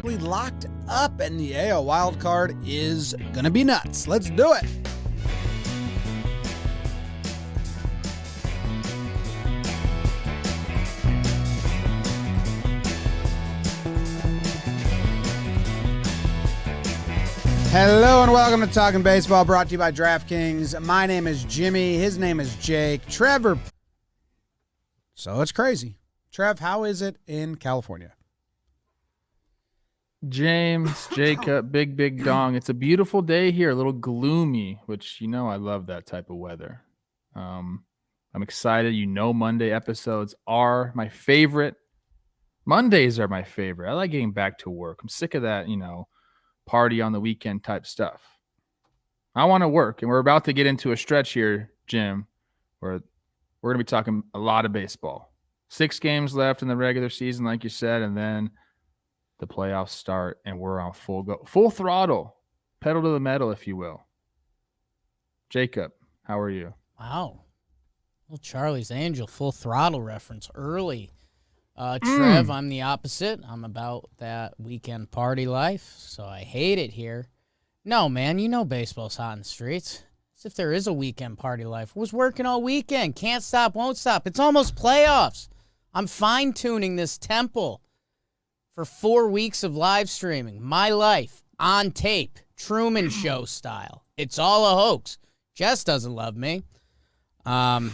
locked up, and the AL wildcard is going to be nuts. Let's do it. Hello and welcome to Talkin' Baseball, brought to you by DraftKings. My name is Jimmy. His name is Jake. Trevor. So it's crazy. Trev, how is it in California? James, Jacob, big dong. It's a beautiful day here, a little gloomy, which, I love that type of weather. I'm excited. Monday episodes are my favorite. Mondays are my favorite. I like getting back to work. I'm sick of that, party on the weekend type stuff. I want to work, and we're about to get into a stretch here, Jim, where we're going to be talking a lot of baseball. 6 games left in the regular season, like you said, and then the playoffs start, and we're on full throttle, pedal to the metal, if you will. Jacob, how are you? Wow. Well, Charlie's Angel, full throttle reference early. Trev, I'm the opposite. I'm about that weekend party life, so I hate it here. No, man, baseball's hot in the streets. As if there is a weekend party life. Was working all weekend. Can't stop, won't stop. It's almost playoffs. I'm fine-tuning this temple for 4 weeks of live streaming. My life, on tape, Truman Show style. It's all a hoax. Jess doesn't love me. And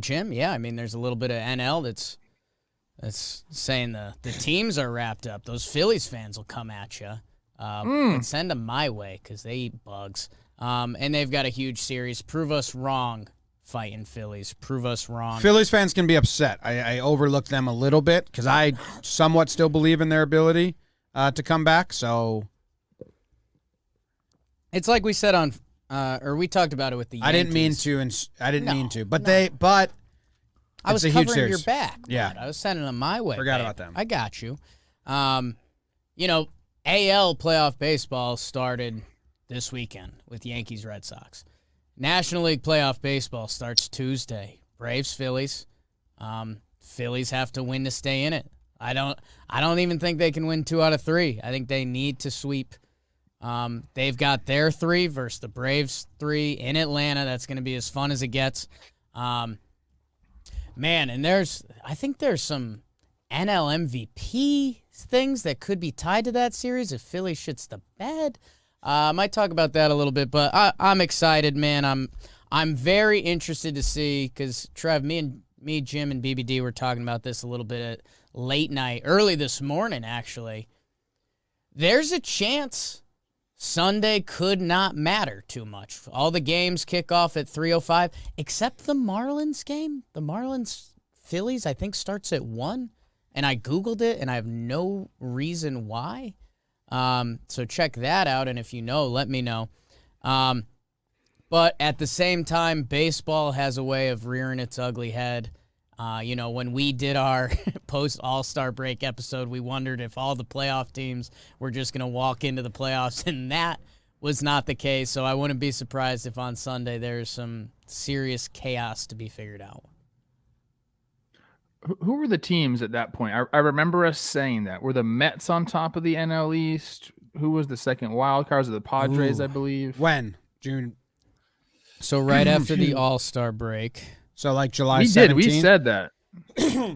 Jim, there's a little bit of NL that's saying the teams are wrapped up. Those Phillies fans will come at you. And send them my way because they eat bugs. And they've got a huge series. Prove us wrong, fighting Phillies. Prove us wrong. Phillies fans can be upset. I overlooked them a little bit because I somewhat still believe in their ability to come back. So it's like we said or we talked about it with the Yankees. I didn't mean to. But I was covering your back. Yeah. I was sending them my way. Forgot about them. I got you. AL playoff baseball started this weekend with Yankees-Red Sox. National League playoff baseball starts Tuesday. Braves-Phillies. Phillies have to win to stay in it. I don't even think they can win 2 out of 3. I think they need to sweep. They've got their 3 versus the Braves 3 in Atlanta. That's going to be as fun as it gets. Man, and I think there's some NL MVP things that could be tied to that series if Philly shits the bed. I might talk about that a little bit, but I'm excited, man. I'm very interested to see because Trev, me, Jim, and BBD were talking about this a little bit at late night, early this morning actually. There's a chance Sunday could not matter too much. All the games kick off at 3:05, except the Marlins game. The Marlins-Phillies, I think, starts at 1, and I Googled it, and I have no reason why. So check that out, and if you know, let me know. But at the same time, baseball has a way of rearing its ugly head. When we did our post-All-Star break episode, we wondered if all the playoff teams were just going to walk into the playoffs, and that was not the case. So I wouldn't be surprised if on Sunday there's some serious chaos to be figured out. Who were the teams at that point? I remember us saying that. Were the Mets on top of the NL East? Who was the second wild card? Was it the Padres, I believe? When? June. So right after the All-Star break. So like July 17th? We said that.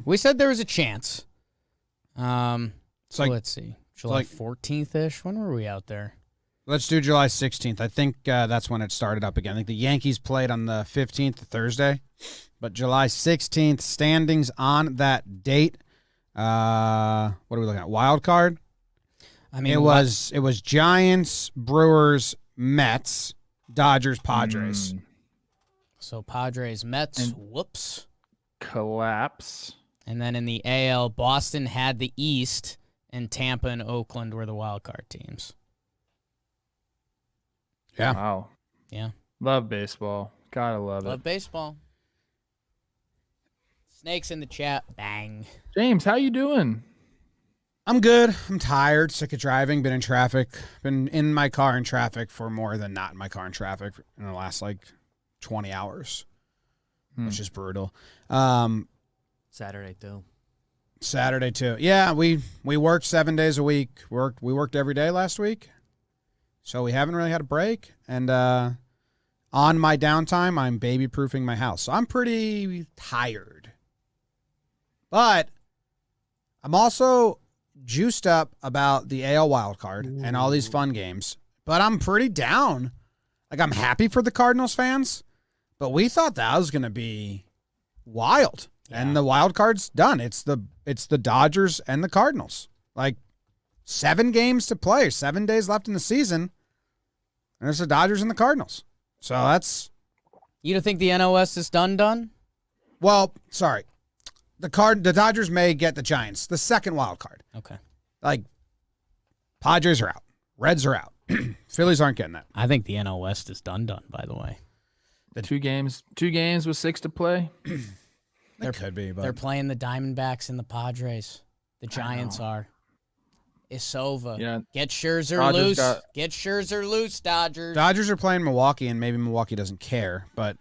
We said there was a chance. Let's see. July 14th-ish? When were we out there? Let's do July 16th. I think that's when it started up again. I think the Yankees played on the 15th, Thursday. But July 16th, standings on that date. What are we looking at? Wild card? It was Giants, Brewers, Mets, Dodgers, Padres. So Padres, Mets, whoops. Collapse. And then in the AL, Boston had the East, and Tampa and Oakland were the wild card teams. Yeah. Wow. Yeah. Love baseball. Gotta love it. Love baseball. Snakes in the chat. Bang. James, how you doing? I'm good. I'm tired, sick of driving, been in traffic. Been in my car in traffic for more than not in my car in traffic in the last, 20 hours, which is brutal. Saturday, too. Saturday too. Yeah, we worked 7 days a week. We worked every day last week, so we haven't really had a break. And on my downtime, I'm baby proofing my house, so I'm pretty tired. But I'm also juiced up about the AL wild card and all these fun games. But I'm pretty down. Like, I'm happy for the Cardinals fans, but we thought that was going to be wild. Yeah. And the wild card's done. It's the Dodgers and the Cardinals. Like, 7 games to play, 7 days left in the season, and it's the Dodgers and the Cardinals. So that's... You don't think the NOS is done? Well, sorry. The Dodgers may get the Giants, the second wild card. Okay. Like, Padres are out. Reds are out. Phillies aren't getting that. I think the NL West is done, by the way. The 2 games with 6 to play. There could be, but they're playing the Diamondbacks and the Padres. The Giants are. It's over. Yeah. Get Scherzer Dodgers loose. Get Scherzer loose, Dodgers. Dodgers are playing Milwaukee, and maybe Milwaukee doesn't care, but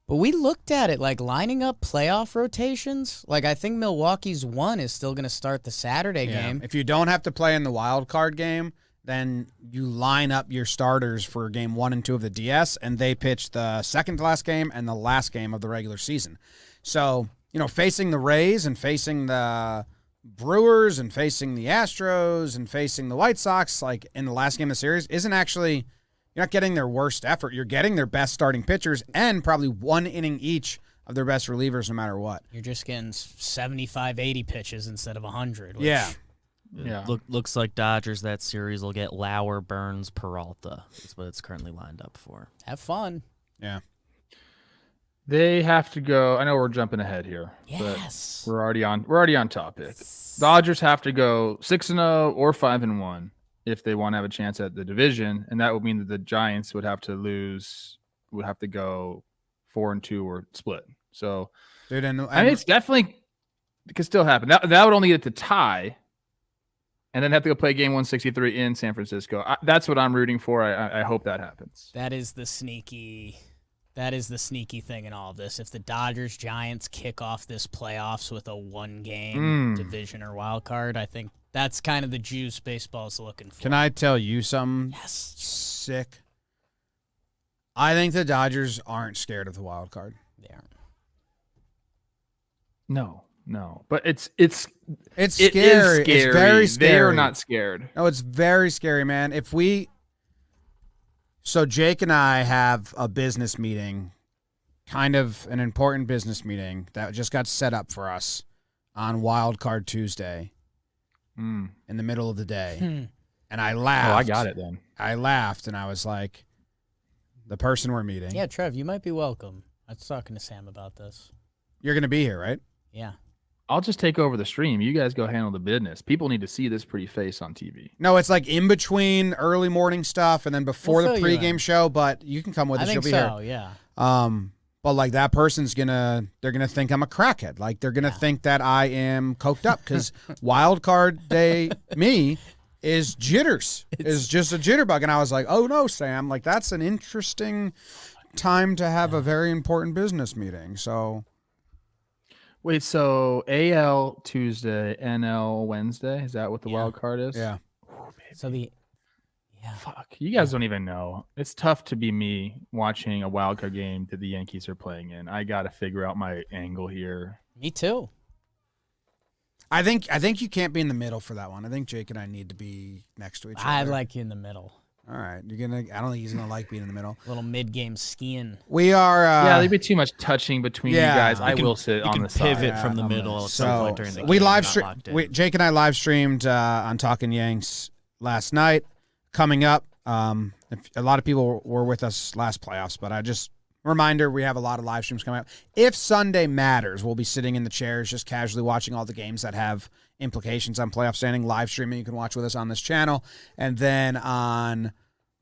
we looked at it, like, lining up playoff rotations. Like, I think Milwaukee's 1 is still going to start the Saturday game. If you don't have to play in the wild card game, then you line up your starters for game 1 and 2 of the DS, and they pitch the second to last game and the last game of the regular season. So, facing the Rays and facing the Brewers and facing the Astros and facing the White Sox, like, in the last game of the series, isn't actually, you're not getting their worst effort. You're getting their best starting pitchers and probably 1 inning each of their best relievers no matter what. You're just getting 75, 80 pitches instead of 100. Which, yeah. Looks like Dodgers, that series will get Lauer, Burns, Peralta. That's what it's currently lined up for. Have fun. Yeah. They have to go. I know we're jumping ahead here. Yes. But we're already on topic. Dodgers have to go 6-0 or 5-1 if they want to have a chance at the division, and that would mean that the Giants would have to go 4-2 or split. So, dude, and it's definitely, it could still happen. That would only get to tie, and then have to go play game 163 in San Francisco. That's what I'm rooting for. I hope that happens. That is the sneaky thing in all of this. If the Dodgers Giants kick off this playoffs with a 1-game division or wild card, I think that's kind of the juice baseball's looking for. Can I tell you something? Yes. Sick. I think the Dodgers aren't scared of the wild card. They aren't. No. But it's scary. It is It's scary. very scary. They are not scared. No, it's very scary, man. So Jake and I have a business meeting, kind of an important business meeting that just got set up for us on Wild Card Tuesday in the middle of the day. And I laughed. Oh, I got it then. I laughed, and I was like, the person we're meeting. Yeah, Trev, you might be welcome. I was talking to Sam about this. You're going to be here, right? Yeah. I'll just take over the stream. You guys go handle the business. People need to see this pretty face on TV. No, it's like in between early morning stuff and then before the pregame show, but you can come with us. You'll be here. Yeah. But like that person's they're gonna think I'm a crackhead. Like they're gonna think that I am coked up because wild card day me is jitters. Is just a jitterbug. And I was like, oh no, Sam, like that's an interesting time to have a very important business meeting. So wait, so AL Tuesday, NL Wednesday? Is that what the wild card is? Yeah. Oh, so fuck, you guys don't even know. It's tough to be me watching a wild card game that the Yankees are playing in. I got to figure out my angle here. Me too. I think you can't be in the middle for that one. I think Jake and I need to be next to each other. I like you in the middle. All right, I don't think he's gonna like being in the middle. A little mid-game skiing. We are. Yeah, there'd be too much touching between you guys. I will sit on the side. Pivot from the middle at some point during the game. We live streamed. Jake and I live streamed on Talkin Yanks last night. Coming up, a lot of people were with us last playoffs, but reminder, we have a lot of live streams coming up. If Sunday matters, we'll be sitting in the chairs just casually watching all the games that have implications on playoff standing, live streaming. You can watch with us on this channel. And then on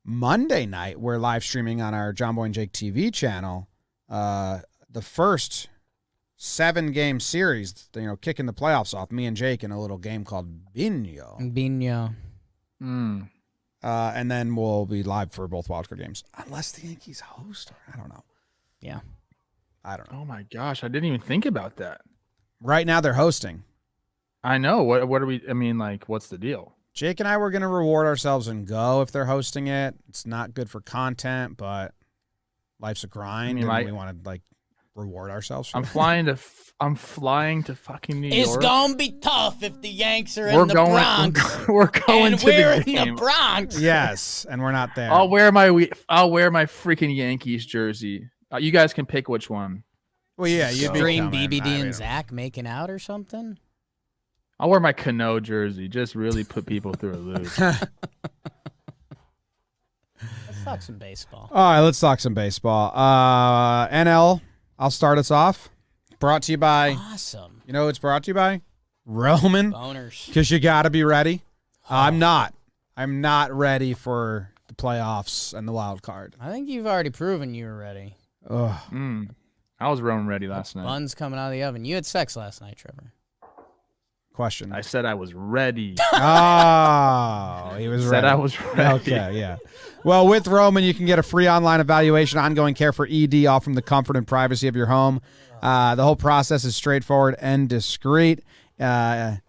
Monday night, we're live streaming on our JOMBOY and Jake TV channel. The first 7-game series, kicking the playoffs off, me and Jake in a little game called Bingo. And then we'll be live for both wildcard games. Unless the Yankees host. I don't know. Yeah. I don't know. Oh, my gosh. I didn't even think about that. Right now they're hosting. I know. What are we? I mean, like, what's the deal? Jake and I were going to reward ourselves and go if they're hosting it. It's not good for content, but life's a grind, and we want to, like, reward ourselves. I'm flying to fucking New York. It's gonna be tough if the Yanks are in the Bronx. We're going and to we're the game. in the Bronx. Yes, and we're not there. I'll wear my freaking Yankees jersey. You guys can pick which one. Well, yeah, you'd be Dream coming. BBD and Zach making out or something. I'll wear my Cano jersey. Just really put people through a loop. Let's talk some baseball. All right, let's talk some baseball. NL, I'll start us off. Brought to you by, Awesome. you know who it's brought to you by? Roman. Boners. Because you got to be ready. I'm not. I'm not ready for the playoffs and the wild card. I think you've already proven you were ready. Ugh. I was Roman ready last night. Buns coming out of the oven. You had sex last night, Trevor. Question. I said I was ready. Oh, he was Said ready. I was ready. Okay, yeah. Well, with Roman, you can get a free online evaluation, ongoing care for ED, all from the comfort and privacy of your home. The whole process is straightforward and discreet. A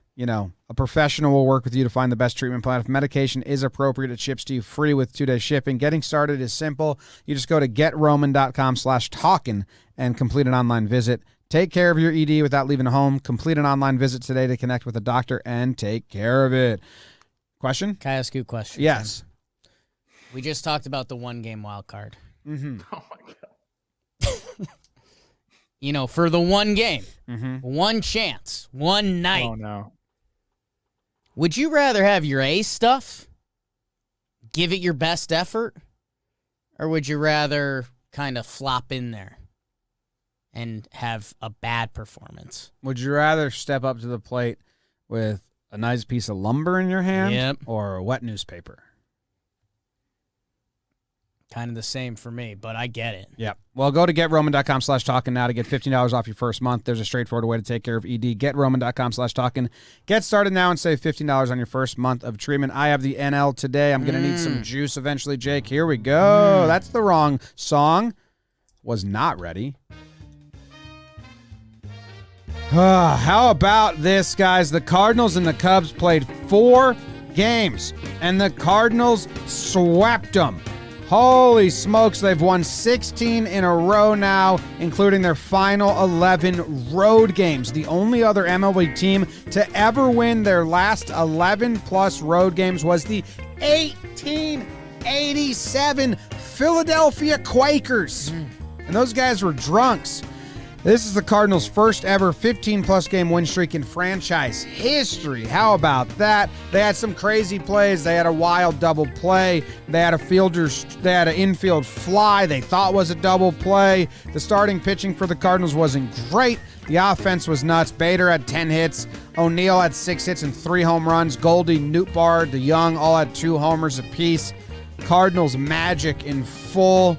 professional will work with you to find the best treatment plan. If medication is appropriate, it ships to you free with 2-day shipping. Getting started is simple. You just go to GetRoman.com/talkin and complete an online visit. Take care of your ED without leaving home. Complete an online visit today to connect with a doctor and take care of it. Question? Can I ask you a question? Yes. We just talked about the one-game wild card. Mm-hmm. Oh my god. For the one game, Mm-hmm. one chance, one night. Oh no. Would you rather have your A stuff, give it your best effort, or would you rather kind of flop in there and have a bad performance? Would you rather step up to the plate with a nice piece of lumber in your hand Yep. or a wet newspaper? Kind of the same for me, but I get it. Yep. Well, go to GetRoman.com/talkin now to get $15 off your first month. There's a straightforward way to take care of ED. GetRoman.com/talkin. Get started now and save $15 on your first month of treatment. I have the NL today. I'm going to need some juice eventually, Jake. Here we go. That's the wrong song. Was not ready. How about this, guys? The Cardinals and the Cubs played 4 games, and the Cardinals swept them. Holy smokes, they've won 16 in a row now, including their final 11 road games. The only other MLB team to ever win their last 11-plus road games was the 1887 Philadelphia Quakers. And those guys were drunks. This is the Cardinals' first ever 15-plus game win streak in franchise history. How about that? They had some crazy plays. They had a wild double play. They had an infield fly they thought was a double play. The starting pitching for the Cardinals wasn't great. The offense was nuts. Bader had 10 hits. O'Neill had 6 hits and 3 home runs. Goldie, Nootbaar, DeYoung all had 2 homers apiece. Cardinals magic in full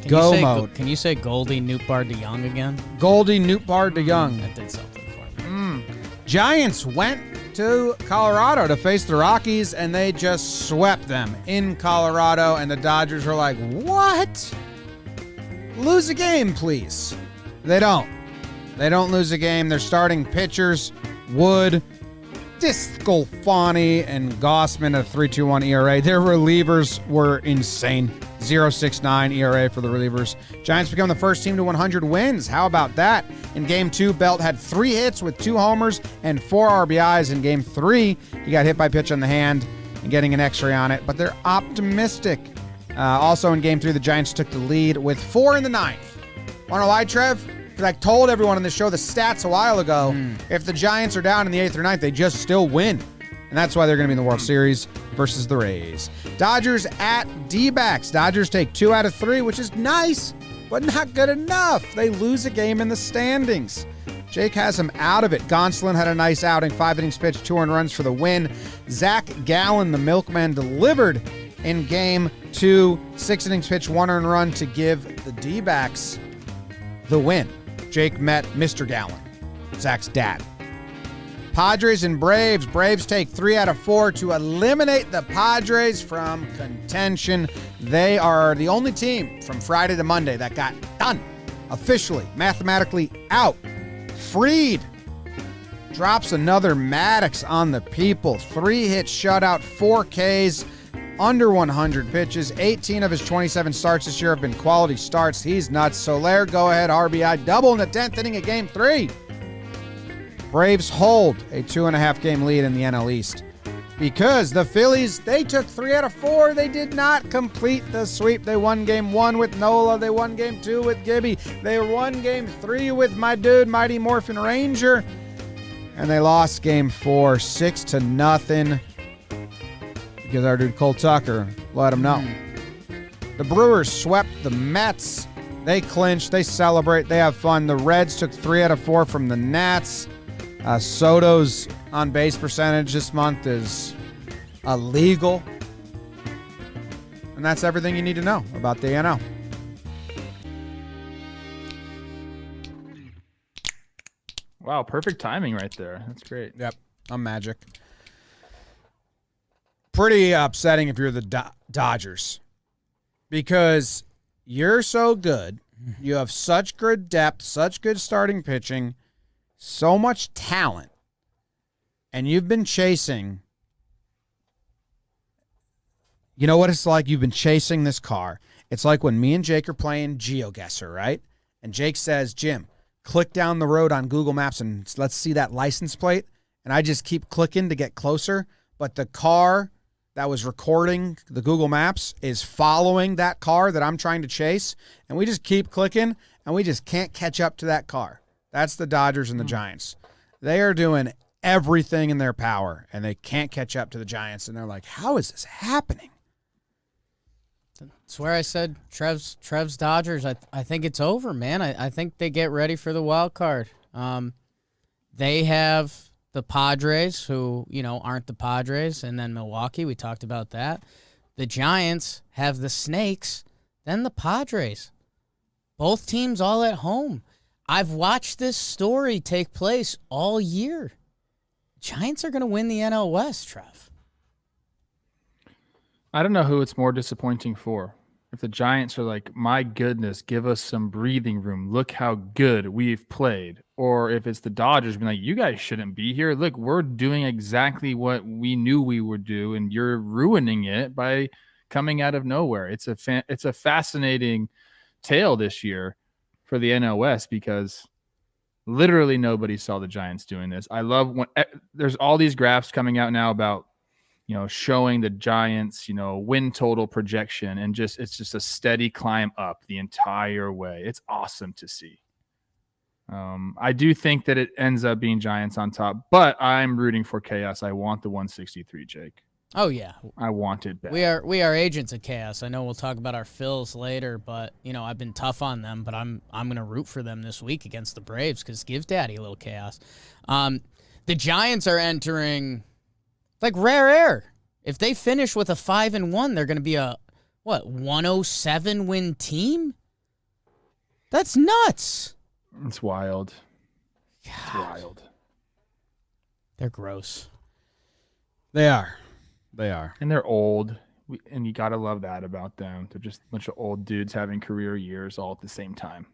go mode. Can you say Goldie, Nootbaar, DeYoung again? Goldie, Nootbaar, DeYoung. That did something for me. Giants went to Colorado to face the Rockies, and they just swept them in Colorado, and the Dodgers were like, what? Lose a game, please. They don't. They don't lose a game. Their starting pitchers, Wood, Discalfani, and Gossman at 3.21 ERA. Their relievers were insane. 0.69 ERA for the relievers. Giants become the first team to 100 wins. How about that? In Game 2, Belt had 3 hits with 2 homers and 4 RBIs. In Game 3, he got hit by a pitch on the hand and getting an X-ray on it, but they're optimistic. Also in Game 3, the Giants took the lead with 4 in the 9th. Want to know why, Trev? Because I told everyone on the show the stats a while ago. If the Giants are down in the 8th or 9th, they just still win. And that's why they're going to be in the World Series versus the Rays. Dodgers at D-backs. Dodgers take 2 out of 3, which is nice, but not good enough. They lose a game in the standings. Jake has him out of it. Gonsolin had a nice outing. 5 innings pitched, 2 earned runs for the win. Zach Gallen, the milkman, delivered in Game 2. 6 innings pitched, 1 earned run to give the D-backs the win. Jake met Mr. Gallen, Zach's dad. Padres and Braves. Braves take 3 out of 4 to eliminate the Padres from contention. They are the only team from Friday to Monday that got done, officially, mathematically out, freed drops another Maddox on the people. 3-hit shutout, 4 Ks, under 100 pitches. 18 of his 27 starts this year have been quality starts. He's nuts. Soler, go-ahead RBI, double in the 10th inning of Game 3. Braves hold a 2.5-game lead in the NL East. Because the Phillies, they took 3 out of 4. They did not complete the sweep. They won Game 1 with Nola. They won Game 2 with Gibby. They won Game 3 with my dude, Mighty Morphin Ranger. And they lost Game 4 6-0 because our dude Cole Tucker let them know. The Brewers swept the Mets. They clinch. They celebrate. They have fun. The Reds took 3 out of 4 from the Nats. Soto's on-base percentage this month is illegal. And that's everything you need to know about the NL. Wow, perfect timing right there. That's great. Yep, I'm Magic. Pretty upsetting if you're the Dodgers because you're so good. You have such good depth, such good starting pitching, so much talent, and you've been chasing. You know what it's like? You've been chasing this car. It's like when me and Jake are playing GeoGuessr, right? And Jake says, Jim, click down the road on Google Maps and let's see that license plate. And I just keep clicking to get closer. But the car that was recording the Google Maps is following that car that I'm trying to chase. And we just keep clicking and we just can't catch up to that car. That's the Dodgers and the Giants. They are doing everything in their power and they can't catch up to the Giants. And they're like, how is this happening? That's where I said Trev's Dodgers. I think it's over, man. I think they get ready for the wild card. They have the Padres, who, aren't the Padres, and then Milwaukee. We talked about that. The Giants have the Snakes, then the Padres. Both teams all at home. I've watched this story take place all year. Giants are going to win the NL West, Trev. I don't know who it's more disappointing for. If the Giants are like, my goodness, give us some breathing room. Look how good we've played. Or if it's the Dodgers being like, you guys shouldn't be here. Look, we're doing exactly what we knew we would do, and you're ruining it by coming out of nowhere. It's a fascinating tale this year for the NL West because literally nobody saw the Giants doing this. I love when there's all these graphs coming out now about showing the Giants, win total projection, and it's just a steady climb up the entire way. It's awesome to see. I do think that it ends up being Giants on top, but I'm rooting for chaos. I want the 163, Jake. Oh yeah, I want it back. We are agents of chaos. I know we'll talk about our Phils later, but I've been tough on them, but I'm gonna root for them this week against the Braves because give Daddy a little chaos. The Giants are entering like rare air. If they finish with a 5-1, they're going to be a 107 win team. That's nuts. It's wild. God. It's wild. They're gross. They are. And they're old. And you got to love that about them. They're just a bunch of old dudes having career years all at the same time.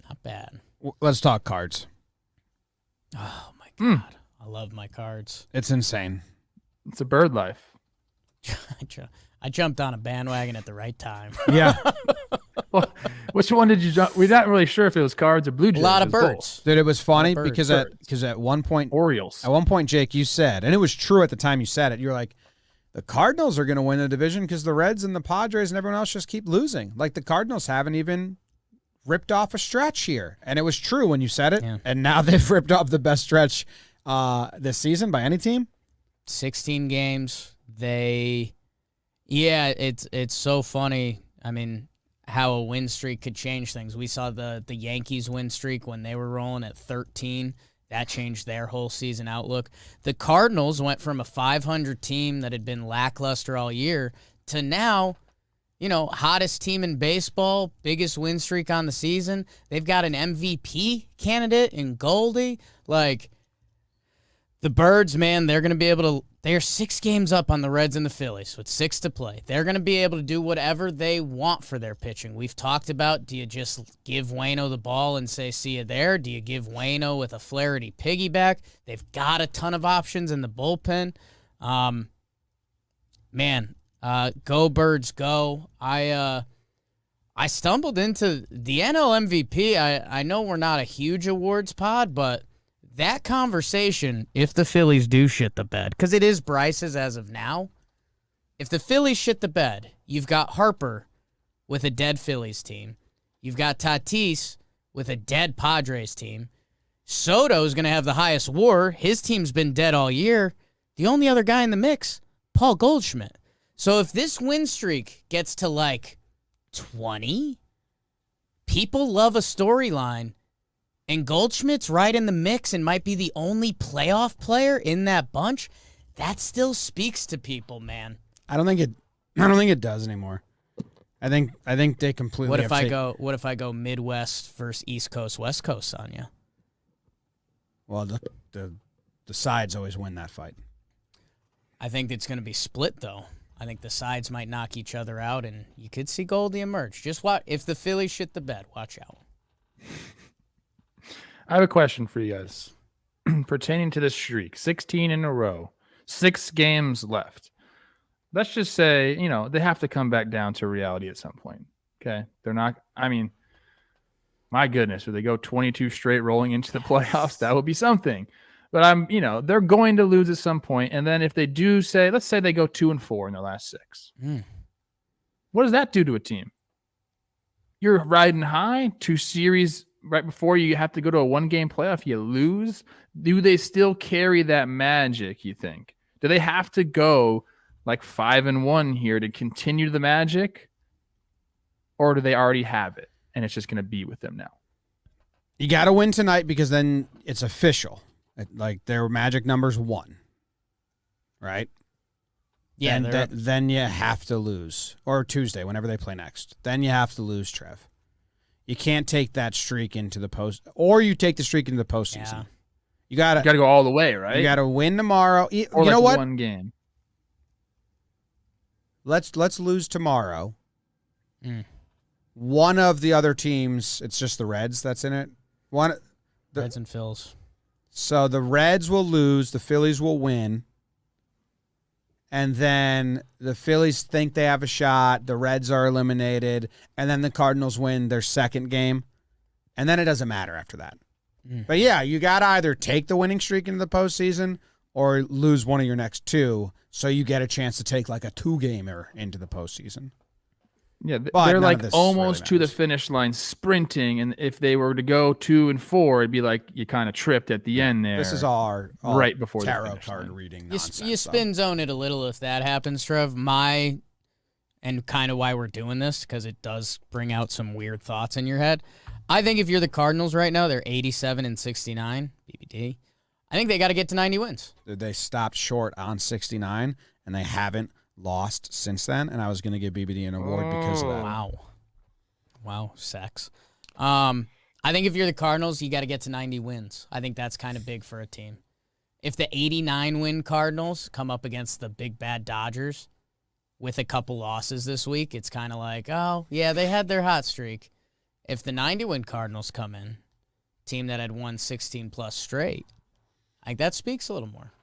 Not bad. Let's talk cards. Oh, my God. I love my cards. It's insane. It's a bird life. I jumped on a bandwagon at the right time. Yeah. Well, which one did you jump? We're not really sure if it was cards or Blue Jays. A lot of birds. Both. Dude, it was funny because at one point, Orioles. At one point, Jake, you said, and it was true at the time you said it, you were like, the Cardinals are going to win the division because the Reds and the Padres and everyone else just keep losing. Like the Cardinals haven't even ripped off a stretch here. And it was true when you said it. Yeah. And now they've ripped off the best stretch this season by any team. 16 games. It's so funny. I mean, how a win streak could change things. We saw the Yankees win streak when they were rolling at 13. That changed their whole season outlook. The Cardinals went from a 500 team that had been lackluster all year to now, hottest team in baseball, biggest win streak on the season. They've got an MVP candidate in Goldie. Like, the Birds, man, they're going to be able They are 6 games up on the Reds and the Phillies with 6 to play. They're going to be able to do whatever they want for their pitching. We've talked about, do you just give Waino the ball and say, see you there? Do you give Waino with a Flaherty piggyback? They've got a ton of options in the bullpen. Go Birds, go. I stumbled into the NL MVP. I know we're not a huge awards pod, but that conversation, if the Phillies do shit the bed, because it is Bryce's as of now, if the Phillies shit the bed, you've got Harper with a dead Phillies team. You've got Tatis with a dead Padres team. Soto's going to have the highest WAR. His team's been dead all year. The only other guy in the mix, Paul Goldschmidt. So if this win streak gets to like 20, people love a storyline. And Goldschmidt's right in the mix and might be the only playoff player in that bunch. That still speaks to people, man. I don't think it does anymore. I think they completely. What if I go Midwest versus East Coast, West Coast on you? Well, the sides always win that fight. I think it's going to be split though. I think the sides might knock each other out, and you could see Goldie emerge. Just watch if the Phillies shit the bed. Watch out. I have a question for you guys pertaining to this streak. 16 in a row, 6 games left. Let's just say, they have to come back down to reality at some point. Okay. They're not, my goodness, if they go 22 straight rolling into the playoffs, that would be something. But they're going to lose at some point. And then if they do let's say they go 2-4 in their last 6. What does that do to a team? You're riding high, 2 series right before you have to go to a 1-game playoff, you lose. Do they still carry that magic, you think? Do they have to go like 5-1 here to continue the magic? Or do they already have it and it's just going to be with them now? You got to win tonight because then it's official. Like their magic number's 1. Right? Yeah. Then you have to lose. Or Tuesday, whenever they play next. Then you have to lose, Trev. You can't take that streak into the post, or you take the streak into the postseason. Yeah. You gotta go all the way, right? You gotta win tomorrow. Or you like know what? 1 game. Let's lose tomorrow. One of the other teams, it's just the Reds that's in it. Reds and Phils. So the Reds will lose, the Phillies will win. And then the Phillies think they have a shot. The Reds are eliminated. And then the Cardinals win their 2nd game. And then it doesn't matter after that. But, yeah, you got to either take the winning streak into the postseason or lose one of your next 2 so you get a chance to take like a 2-gamer into the postseason. Yeah, But they're like really almost to the matters. finish line sprinting. And if they were to go 2-4, it'd be like you kind of tripped at the end there. This is all right before the tarot finish card line. reading You nonsense. spin zone it a little if that happens, Trev. And kind of why we're doing this, because it does bring out some weird thoughts in your head. I think if you're the Cardinals right now, they're 87-69, BBD. I think they got to get to 90 wins. They stopped short on 69, and they haven't lost since then, and I was going to give BBD an award because of that. Wow, sex. I think if you're the Cardinals, you got to get to 90 wins. I think that's kind of big for a team. If the 89-win Cardinals come up against the big bad Dodgers with a couple losses this week, it's kind of like, oh, yeah, they had their hot streak. If the 90-win Cardinals come in, team that had won 16-plus straight, I think that speaks a little more.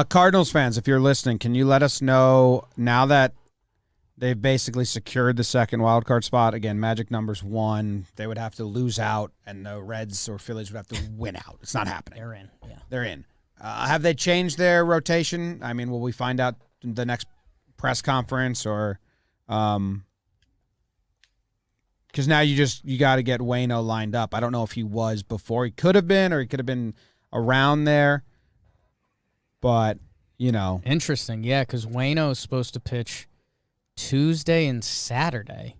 Cardinals fans, if you're listening, can you let us know now that they've basically secured the 2nd wildcard spot? Again, magic number's 1. They would have to lose out, and the Reds or Phillies would have to win out. It's not happening. They're in, yeah. They're in. Have they changed their rotation? I mean, will we find out in the next press conference or because now you got to get Waino lined up. I don't know if he was before. He could have been, or he could have been around there. But, Interesting, yeah, because Waino is supposed to pitch Tuesday and Saturday.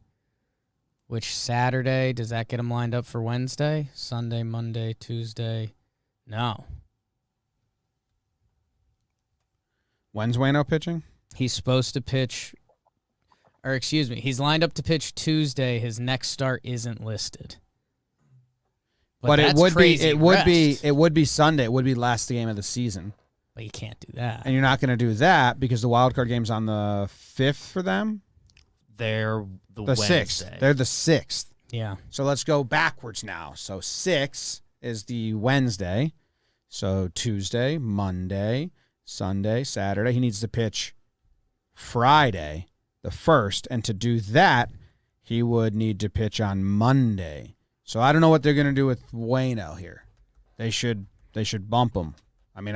Which Saturday, does that get him lined up for Wednesday? Sunday, Monday, Tuesday? No. When's Waino pitching? He's supposed to pitch, he's lined up to pitch Tuesday. His next start isn't listed. But it that's would crazy be rest. it would be Sunday. It would be last game of the season. But you can't do that. And you're not going to do that because the wild card game's on the 5th for them. They're the Wednesday. 6th. They're the 6th. Yeah. So let's go backwards now. So 6 is the Wednesday. So Tuesday, Monday, Sunday, Saturday. He needs to pitch Friday, the 1st. And to do that, he would need to pitch on Monday. So I don't know what they're going to do with Waino here. They should bump him. I mean,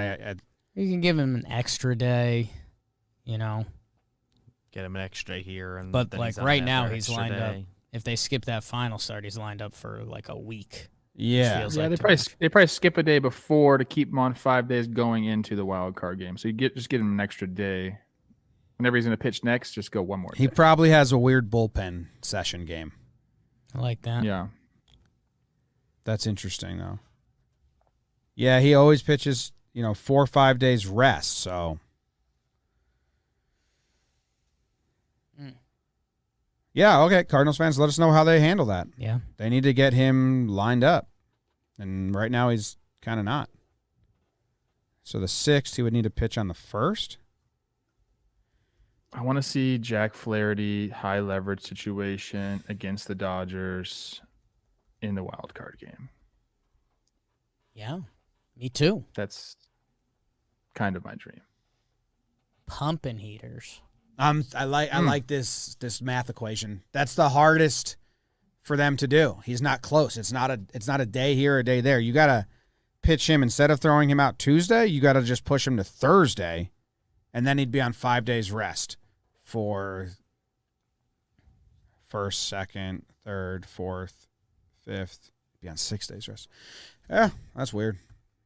You can give him an extra day, you know. Get him an extra here. And But, then like, he's on right that now for he's extra lined up. day. If they skip that final start, he's lined up for, like, a week. yeah. Feels Yeah, like they probably skip a day before to keep him on 5 days going into the wild card game. So just get him an extra day. Whenever he's going to pitch next, just go one more He day. probably has a weird bullpen session game. I like that. Yeah. That's interesting, though. Yeah, he always pitches, 4 or 5 days rest, so. Yeah, okay. Cardinals fans, let us know how they handle that. Yeah. They need to get him lined up. And right now he's kind of not. So the 6th, he would need to pitch on the 1st. I want to see Jack Flaherty high leverage situation against the Dodgers in the wild card game. Yeah. Me too. That's kind of my dream. Pumping heaters. I like this math equation. That's the hardest for them to do. He's not close. It's not a day here, a day there. You got to pitch him instead of throwing him out Tuesday. You got to just push him to Thursday, and then he'd be on 5 days rest for 1st, 2nd, 3rd, 4th, 5th. Be on 6 days rest. Yeah, that's weird.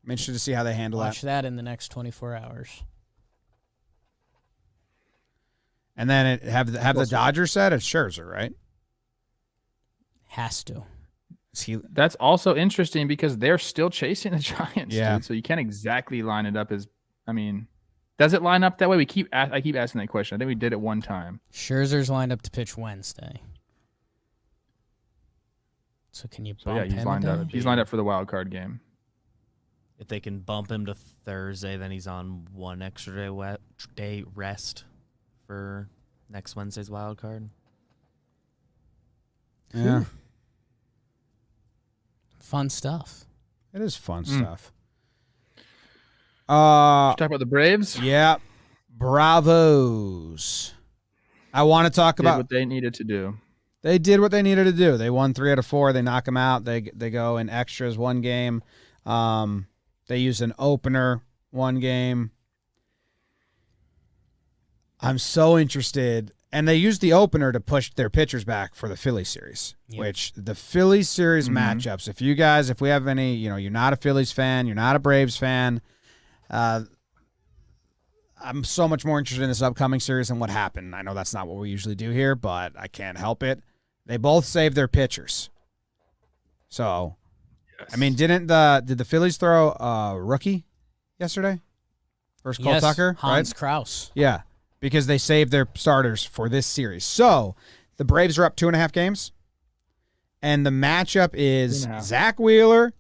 I'm interested to see how they handle Watch that. that in the next 24 hours. And then have the Dodgers set at Scherzer, right? Has to. Is he? That's also interesting because they're still chasing the Giants, Yeah. dude. So you can't exactly line it up as, does it line up that way? I keep asking that question. I think we did it one time. Scherzer's lined up to pitch Wednesday. So can you So bump yeah, he's him lined a up. day? He's lined up for the wild card game. If they can bump him to Thursday, then he's on one extra day rest for next Wednesday's wild card. Yeah, Fun stuff. it is fun stuff. Should we talk about the Braves? Yeah, bravos. I want to talk Did about. what they needed to do. They did what they needed to do. They won 3 out of 4. They knock them out. They go in extras one game. They used an opener one game. I'm so interested. And they used the opener to push their pitchers back for the Phillies series, which the Phillies series matchups, if we have any, you're not a Phillies fan, you're not a Braves fan, I'm so much more interested in this upcoming series than what happened. I know that's not what we usually do here, but I can't help it. They both saved their pitchers. So, Yes. I mean, did the Phillies throw a rookie yesterday? Versus Cole Yes, Tucker, Hans right? Kraus. Yeah, because they saved their starters for this series. So, the Braves are up 2.5 games. And the matchup is 2.5. Zach Wheeler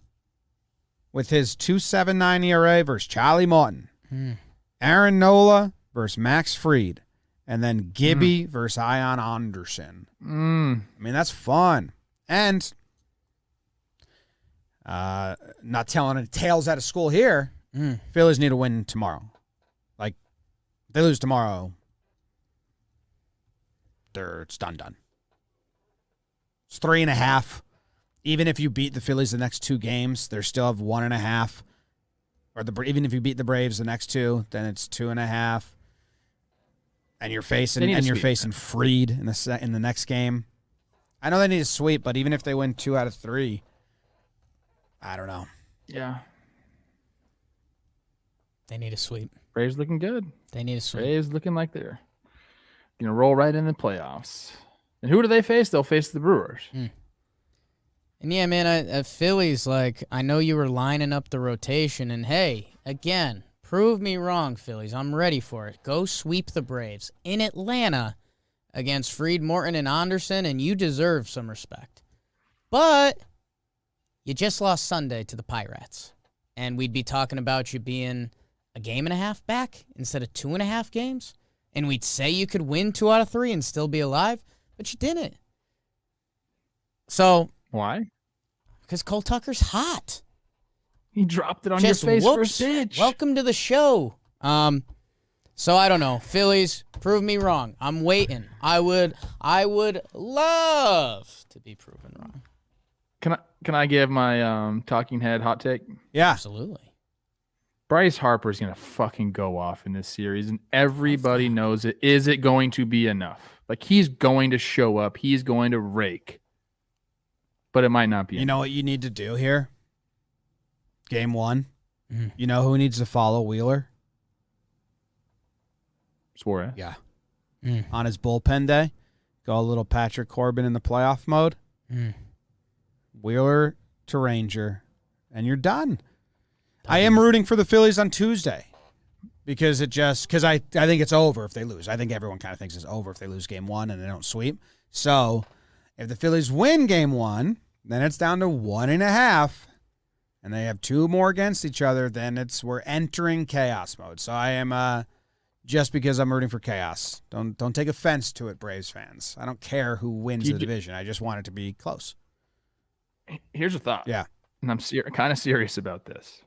with his 2.79 ERA versus Charlie Morton. Aaron Nola versus Max Fried. And then Gibby versus Ian Anderson. I mean, that's fun. And not telling any tales out of school here, Phillies need to win tomorrow. Like, if they lose tomorrow, it's done. It's 3.5. Even if you beat the Phillies the next 2 games, they still have 1.5. Or even if you beat the Braves the next 2, then it's 2.5. And you're facing Fried in the next game. I know they need a sweep, but even if they win 2 out of 3, I don't know. Yeah. They need a sweep. Braves looking good. They need a sweep. Braves looking like they're going to roll right in the playoffs. And who do they face? They'll face the Brewers. And yeah, man, Phillies, I know you were lining up the rotation, and hey, again, prove me wrong, Phillies. I'm ready for it. Go sweep the Braves in Atlanta against Fried, Morton, and Anderson, and you deserve some respect. But you just lost Sunday to the Pirates, and we'd be talking about you being a game and a half back instead of 2.5 games? And we'd say you could win 2 out of 3 and still be alive, but you didn't. So Why? Because Cole Tucker's hot. He dropped it on Just your face whoops. first pitch. Welcome to the show. So I don't know. Phillies, prove me wrong. I'm waiting. I would love to be proven wrong. Can I give my talking head hot take? Yeah. Absolutely. Bryce Harper's going to fucking go off in this series, and everybody knows it. Is it going to be enough? Like, he's going to show up. He's going to rake. But it might not be You enough. know what you need to do here? Game 1. You know who needs to follow Wheeler? Suarez. Yeah. On his bullpen day, go a little Patrick Corbin in the playoff mode. Wheeler to Ranger, and you're done. I am rooting for the Phillies on Tuesday because I think it's over if they lose. I think everyone kind of thinks it's over if they lose game 1 and they don't sweep. So if the Phillies win game 1, then it's down to 1.5, and they have 2 more against each other. Then we're entering chaos mode. So I am just because I'm rooting for chaos. Don't take offense to it, Braves fans. I don't care who wins the division. I just want it to be close. Here's a thought. Yeah. And I'm kind of serious about this.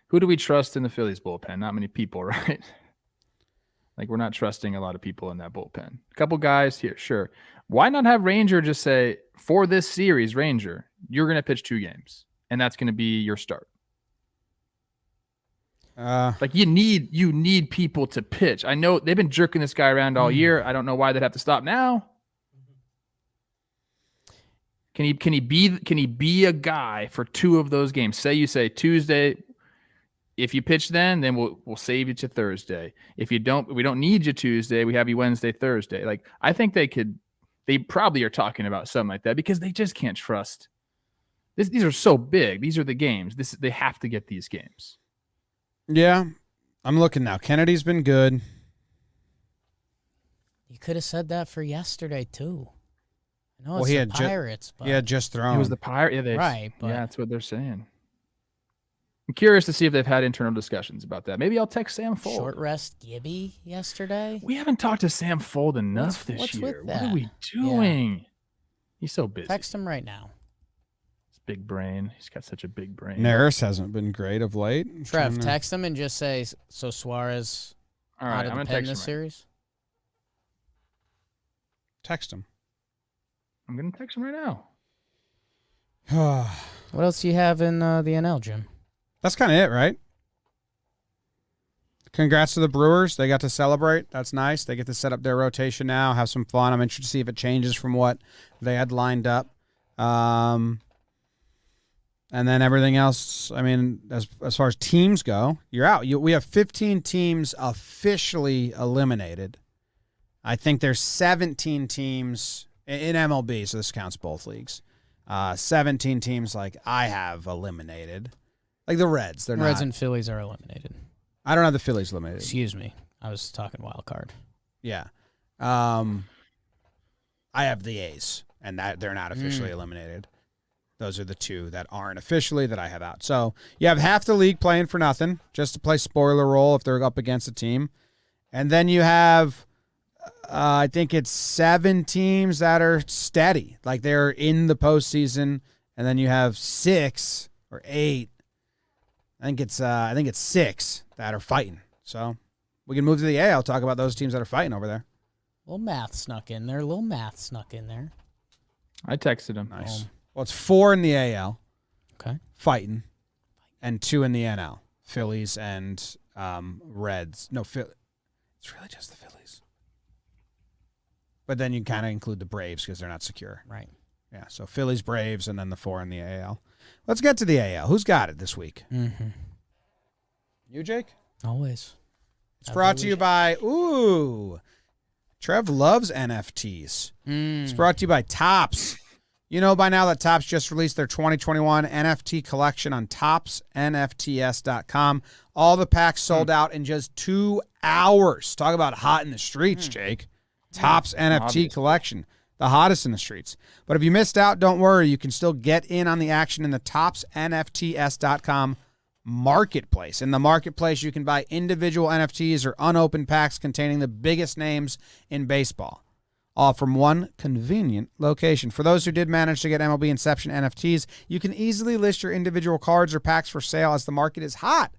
Who do we trust in the Phillies bullpen? Not many people, right? Like, we're not trusting a lot of people in that bullpen. A couple guys here, sure. Why not have Ranger just say, for this series, Ranger, you're going to pitch 2 games, and that's going to be your start. Like, you need people to pitch. I know they've been jerking this guy around all year. I don't know why they'd have to stop now. Can he be a guy for 2 of those games? Say Tuesday, if you pitch then we'll save you to Thursday. If you don't, we don't need you Tuesday. We have you Wednesday, Thursday. Like, I think they probably are talking about something like that because they just can't trust. These are so big. These are the games. They have to get these games. Yeah. I'm looking now. Kennedy's been good. You could have said that for yesterday, too. I know it's he the had Pirates, but... Yeah, just thrown. It was the Pirate. Yeah, right. But... yeah, that's what they're saying. I'm curious to see if they've had internal discussions about that. Maybe I'll text Sam Fold. Short rest Gibby yesterday. We haven't talked to Sam Fold enough this year. What are we doing? Yeah. He's so busy. Text him right now. His big brain. He's got such a big brain. Neris hasn't been great of late. Trev, text him and just say, so Suarez out of the pen this series? Text him. I'm going to text him right now. What else do you have in the NL, Jim? That's kind of it, right? Congrats to the Brewers. They got to celebrate. That's nice. They get to set up their rotation now, have some fun. I'm interested to see if it changes from what they had lined up. And then everything else, I mean, as far as teams go, you're out. We have 15 teams officially eliminated. I think there's 17 teams in MLB, so this counts both leagues. 17 teams like I have eliminated. Like the Reds. They're Reds not. and Phillies are eliminated. I don't have the Phillies eliminated. Excuse me. I was talking wild card. Yeah. I have the A's, and that they're not officially eliminated. Those are the 2 that aren't officially that I have out. So you have half the league playing for nothing, just to play spoiler role if they're up against a team. And then you have, I think it's 7 teams that are steady. Like they're in the postseason. And then you have 6 or 8. I think it's 6 that are fighting. So we can move to the AL, talk about those teams that are fighting over there. Little math snuck in there. I texted him. Nice. Well, it's 4 in the AL. Okay. Fighting. And 2 in the NL. Phillies and Reds. No, it's really just the Phillies. But then you kind of include the Braves because they're not secure. Right. Yeah, so Phillies, Braves, and then the 4 in the AL. Let's get to the AL. Who's got it this week? Mm-hmm. You, Jake? Always. It's brought to you by, Trev loves NFTs. It's brought to you by Topps. You know by now that Topps just released their 2021 NFT collection on ToppsNFTs.com. All the packs sold out in just 2 hours. Talk about hot in the streets, Jake. Topps NFT collection. The hottest in the streets. But if you missed out, don't worry. You can still get in on the action in the ToppsNFTs.com Marketplace. In the Marketplace, you can buy individual NFTs or unopened packs containing the biggest names in baseball, all from one convenient location. For those who did manage to get MLB Inception NFTs, you can easily list your individual cards or packs for sale as the market is hot.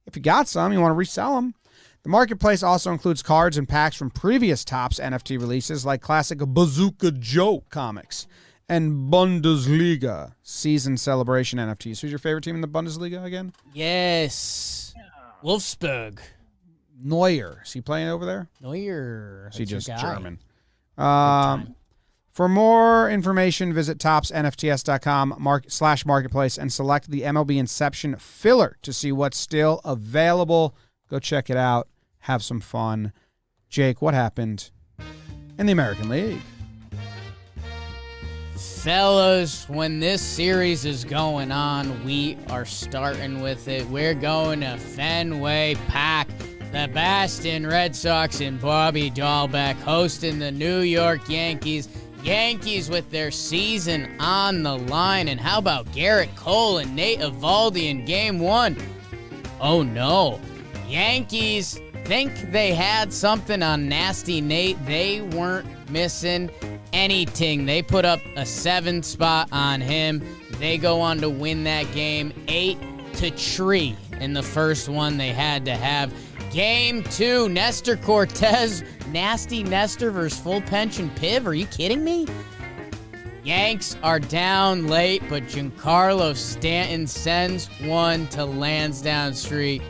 If you got some, you want to resell them. The Marketplace also includes cards and packs from previous Topps NFT releases like classic Bazooka Joe comics and Bundesliga season celebration NFTs. Who's your favorite team in the Bundesliga again? Yes. Wolfsburg. Neuer. Is he playing over there? Neuer. Is he just guy. German? Time. For more information, visit topsnfts.com/marketplace and select the MLB Inception filler to see what's still available. Go check it out. Have some fun. Jake, what happened in the American League? Fellas, when this series is going on, we are starting with it. We're going to Fenway Park. The Boston Red Sox and Bobby Dahlbeck hosting the New York Yankees. Yankees with their season on the line. And how about Garrett Cole and Nate Eovaldi in Game 1? Oh, no. Yankees think they had something on Nasty Nate. They weren't missing anything. They put up a 7 spot on him. They go on to win that game 8-3 in the first one they had to have. Game 2, Nestor Cortez, Nasty Nestor versus full pension Piv. Are you kidding me? Yanks are down late, but Giancarlo Stanton sends one to Lansdowne Street.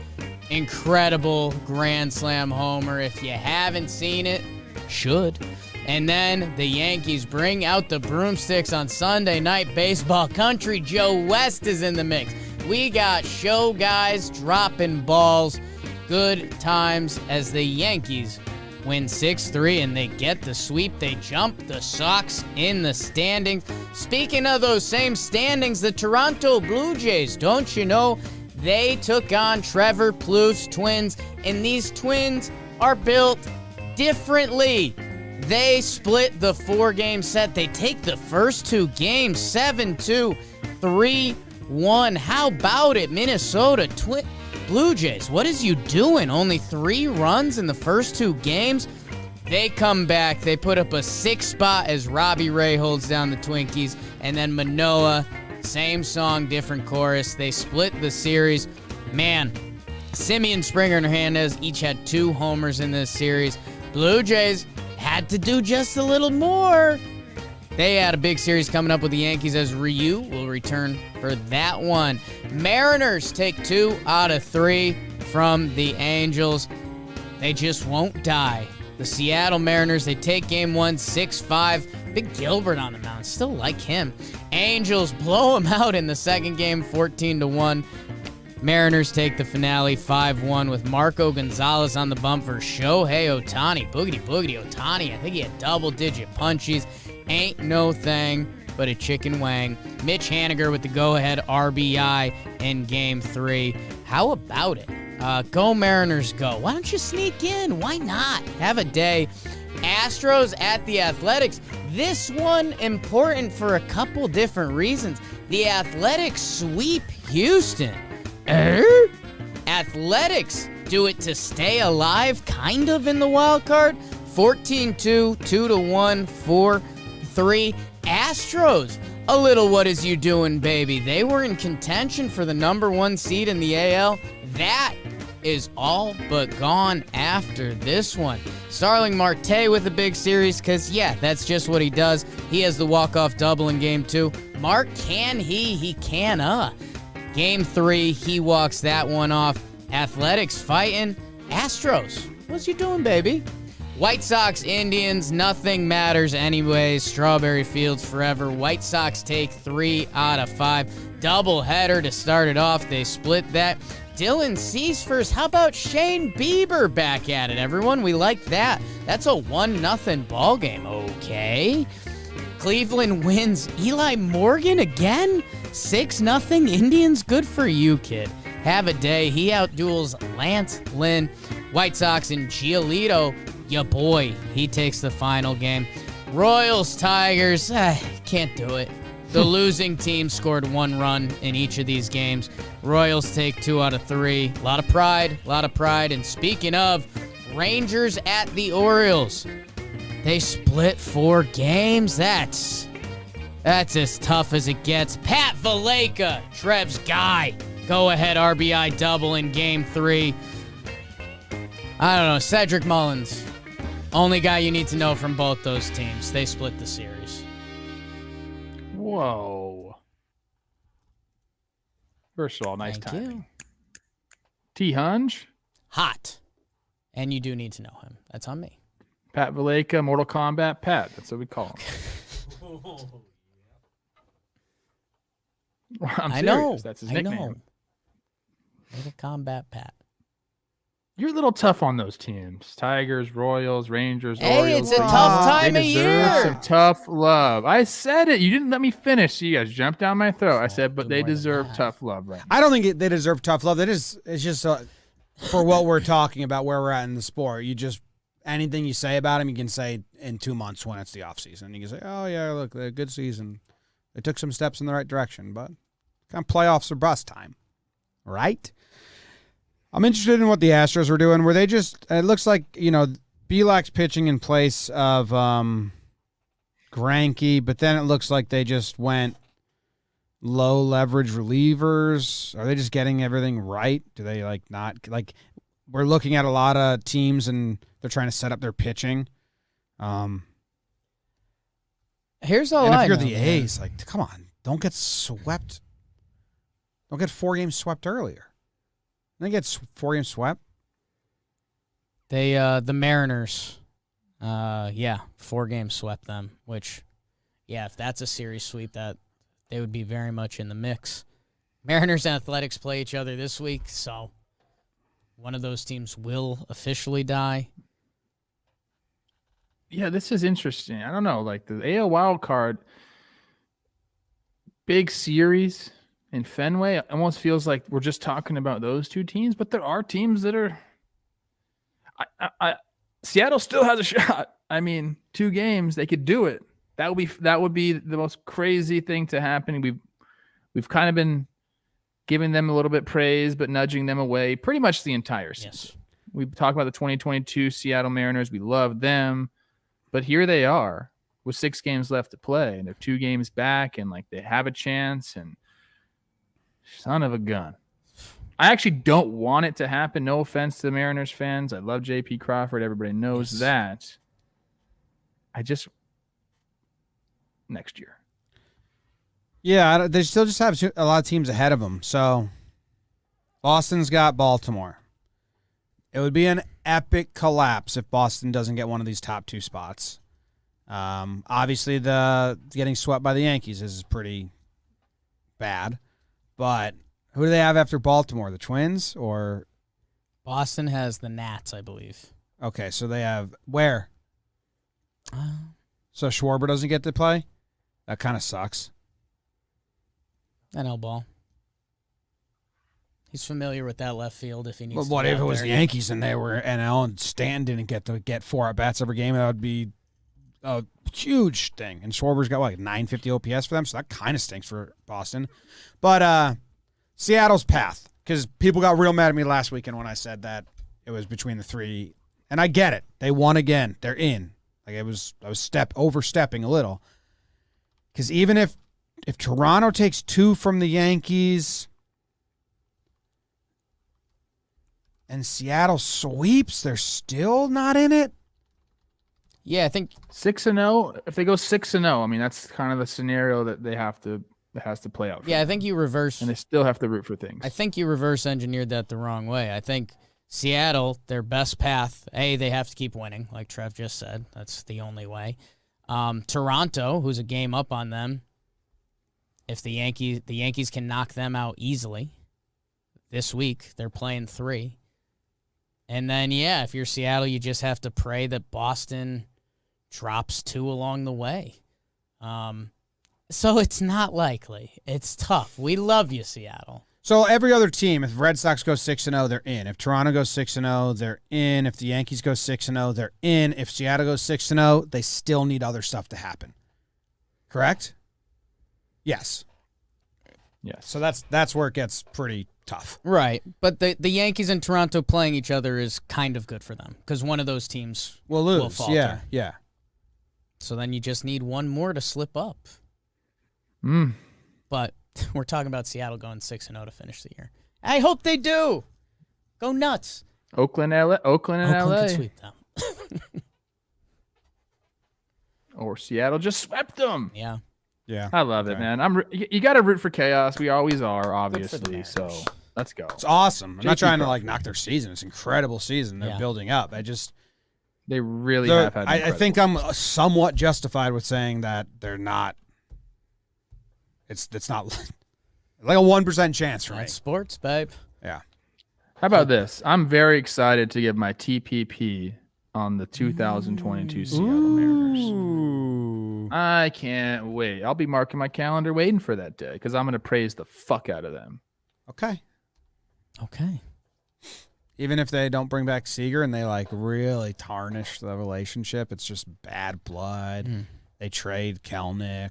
Incredible grand slam homer. If you haven't seen it, should. And then the Yankees bring out the broomsticks on Sunday Night Baseball. Country Joe West is in the mix. We got show guys dropping balls. Good times as the Yankees win 6-3 and they get the sweep. They jump the Sox in the standings. Speaking of those same standings, the Toronto Blue Jays, don't you know, they took on Trevor Plouffe's Twins, and these Twins are built differently. They split the 4-game set. They take the first 2 games 7-2, 3-1. How about it, Minnesota Blue Jays? What is you doing? Only 3 runs in the first 2 games? They come back. They put up a 6 spot as Robbie Ray holds down the Twinkies. And then Manoah, same song, different chorus. They split the series. Man, Simeon, Springer, and Hernandez each had 2 homers in this series. Blue Jays had to do just a little more. They had a big series coming up with the Yankees as Ryu will return for that one. Mariners take 2 out of 3 from the Angels. They just won't die. The Seattle Mariners, they take game 1, 6-5. Big Gilbert on the mound. Still like him. Angels blow him out in the second game, 14-1. Mariners take the finale 5-1 with Marco Gonzalez on the bump for Shohei Ohtani. Boogity boogity Ohtani. I think he had double-digit punchies. Ain't no thing but a chicken wang. Mitch Haniger with the go-ahead RBI in Game 3. How about it? Go Mariners, go. Why don't you sneak in? Why not? Have a day. Astros at the Athletics. This one important for a couple different reasons. The Athletics sweep Houston. Athletics do it to stay alive, kind of, in the wild card. 14-2, 2-1, 4-3. Astros, a little what is you doing, baby. They were in contention for the number 1 seed in the AL. That is all but gone after this one. Starling Marte with a big series, because, yeah, that's just what he does. He has the walk-off double in Game 2. Mark, can he? He can, Game 3, he walks that one off. Athletics fighting. Astros, what's you doing, baby? White Sox, Indians, nothing matters anyways. Strawberry Fields forever. White Sox take 3 out of 5. Double header to start it off. They split that. Dylan Cease first. How about Shane Bieber back at it, everyone? We like that. That's a 1-0 ball game. Okay. Cleveland wins. Eli Morgan again? 6-0 Indians? Good for you, kid. Have a day. He outduels Lance Lynn. White Sox and Giolito. Ya boy. He takes the final game. Royals, Tigers. Can't do it. The losing team scored 1 run in each of these games. Royals take 2 out of 3. A lot of pride. And speaking of, Rangers at the Orioles. They split 4 games. That's as tough as it gets. Pat Valaika, Trev's guy. Go-ahead RBI double in Game 3. I don't know. Cedric Mullins. Only guy you need to know from both those teams. They split the series. Whoa. First of all, nice Thank timing. you. T. Hunge. Hot. And you do need to know him. That's on me. Pat Valaika, Mortal Kombat Pat. That's what we call him. I'm I serious. know. That's his I nickname. know. Mortal Kombat Pat. You're a little tough on those teams. Tigers, Royals, Rangers, Hey, Orioles. it's a tough time they of deserve year. some tough love. I said it. You didn't let me finish. You guys jumped down my throat. I said, but they deserve tough love right now. I don't think they deserve tough love. It's just for what we're talking about, where we're at in the sport. You just anything you say about them, you can say in 2 months when it's the off season. You can say, "Oh yeah, look, a good season. They took some steps in the right direction, but kind of playoffs or bust time, right?" I'm interested in what the Astros are doing. Were they just? It looks like Belak's pitching in place of Greinke, but then it looks like they just went low leverage relievers. Are they just getting everything right? Do they not like? We're looking at a lot of teams and they're trying to set up their pitching. Here's all and I if you're know, the man. A's, come on, don't get swept. Don't get 4 games swept earlier. They get 4 games swept. They the Mariners, 4 games swept them. Which, if that's a series sweep, that they would be very much in the mix. Mariners and Athletics play each other this week, so one of those teams will officially die. Yeah, this is interesting. I don't know. Like the AL wild card, big series in Fenway, it almost feels like we're just talking about those 2 teams, but there are teams that are. Seattle still has a shot. I mean, 2 games, they could do it. That would be the most crazy thing to happen. We've kind of been giving them a little bit praise, but nudging them away pretty much the entire season. Yes. We talk about the 2022 Seattle Mariners. We love them, but here they are with 6 games left to play, and they're 2 games back, and they have a chance. And son of a gun, I actually don't want it to happen. No offense to the Mariners fans. I love J.P. Crawford. Everybody knows that. Next year. Yeah, they still just have a lot of teams ahead of them. So Boston's got Baltimore. It would be an epic collapse if Boston doesn't get one of these top 2 spots. Obviously, the getting swept by the Yankees is pretty bad. But who do they have after Baltimore? The Twins or Boston has the Nats, I believe. Okay, so they have where? So Schwarber doesn't get to play? That kind of sucks. NL ball. He's familiar with that left field if he needs But to. what get if it out was there. the Yankees and they were NL and Stanton didn't get to get 4 at-bats every game? That would be a huge thing. And Schwarber's got, 950 OPS for them, so that kind of stinks for Boston. But Seattle's path, because people got real mad at me last weekend when I said that it was between the 3. And I get it. They won again. They're in. I was overstepping a little. Because even if Toronto takes 2 from the Yankees and Seattle sweeps, they're still not in it? Yeah, I think 6-0. If they go 6-0, I mean that's kind of the scenario that has to play out. For I them. think you reverse. And they still have to root for things. I think you reverse engineered that the wrong way. I think Seattle, their best path, they have to keep winning, like Trev just said. That's the only way. Toronto, who's a game up on them, if the Yankees can knock them out easily this week, they're playing 3. And then, if you're Seattle, you just have to pray that Boston drops 2 along the way. So it's not likely. It's tough. We love you, Seattle. So every other team, if Red Sox go 6-0, they're in. If Toronto goes 6-0, they're in. If the Yankees go 6-0, they're in. If Seattle goes 6-0, they still need other stuff to happen. Correct? Yes. Yes. So that's where it gets pretty tough. Right. But the Yankees and Toronto playing each other is kind of good for them because one of those teams We'll will lose. falter. Yeah. So then you just need one more to slip up. But we're talking about Seattle going 6-0 to finish the year. I hope they do. Go nuts. Oakland and LA. Could sweep them. Or Seattle just swept them. Yeah. Yeah. I love it, Okay. man. You got to root for chaos. We always are, Good for the obviously. Mariners. So let's go. It's awesome. I'm not JP trying to Crawford. knock their season. It's an incredible season. They're Yeah. building up. They really have had. I think I'm somewhat justified with saying that they're not. It's not like a 1% chance for me. That's sports, babe. Yeah. How about this? I'm very excited to give my TPP on the 2022 Seattle Mariners. Ooh. I can't wait. I'll be marking my calendar waiting for that day because I'm going to praise the fuck out of them. Okay. Okay. Even if they don't bring back Seager and they like really tarnish the relationship, it's just bad blood. They trade Kelnick.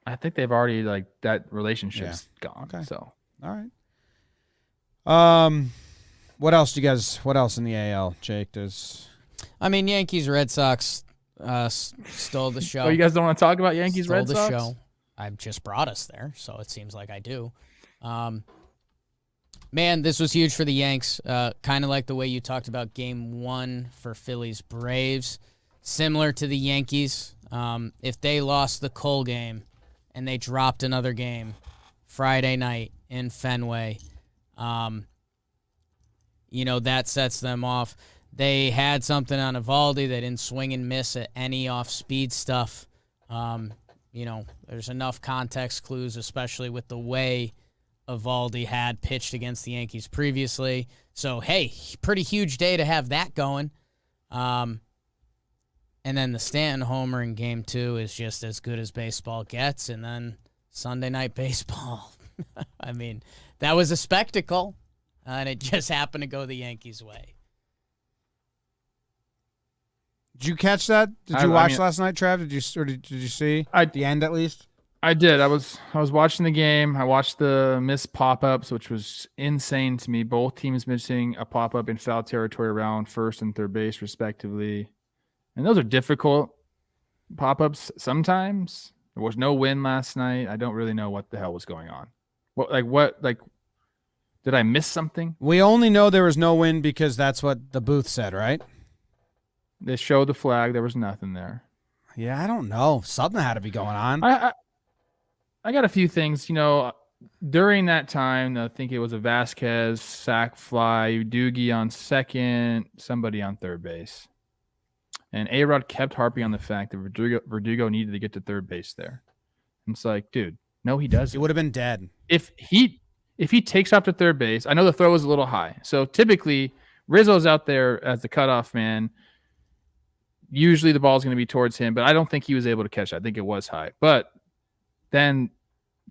I think they've already that relationship's gone. Okay. So All right. What else What else in the AL, Jake? I mean, Yankees, Red Sox stole the show. Oh, you guys don't want to talk about Yankees, Stole Red the Sox? show. I've just brought us there, so it seems like I do. Man, this was huge for the Yanks. Kind of like the way you talked about Game 1 for Phillies Braves. Similar to the Yankees. If they lost the Cole game and they dropped another game Friday night in Fenway, that sets them off. They had something on Evaldi. They didn't swing and miss at any off-speed stuff. There's enough context clues, especially with the way Evaldi had pitched against the Yankees previously. So, hey, pretty huge day to have that going. And then the Stanton homer in Game 2 is just as good as baseball gets. And then Sunday Night Baseball. I mean, that was a spectacle, and it just happened to go the Yankees' way. Did you catch that? Did you watch last night, Trav? Did you see the end at least? I did. I was watching the game. I watched the missed pop-ups, which was insane to me. Both teams missing a pop-up in foul territory around first and third base, respectively. And those are difficult pop-ups sometimes. There was no win last night. I don't really know what the hell was going on. Did I miss something? We only know there was no win because that's what the booth said, right? They showed the flag. There was nothing there. Yeah, I don't know. Something had to be going on. I got a few things. During that time, I think it was a Vasquez sac fly, Doogie on second, somebody on third base. And A-Rod kept harping on the fact that Verdugo needed to get to third base there. And it's like, dude, no, he doesn't. He would have been dead. If he takes off to third base, I know the throw was a little high. So typically, Rizzo's out there as the cutoff man. Usually the ball's going to be towards him, but I don't think he was able to catch it. I think it was high. But then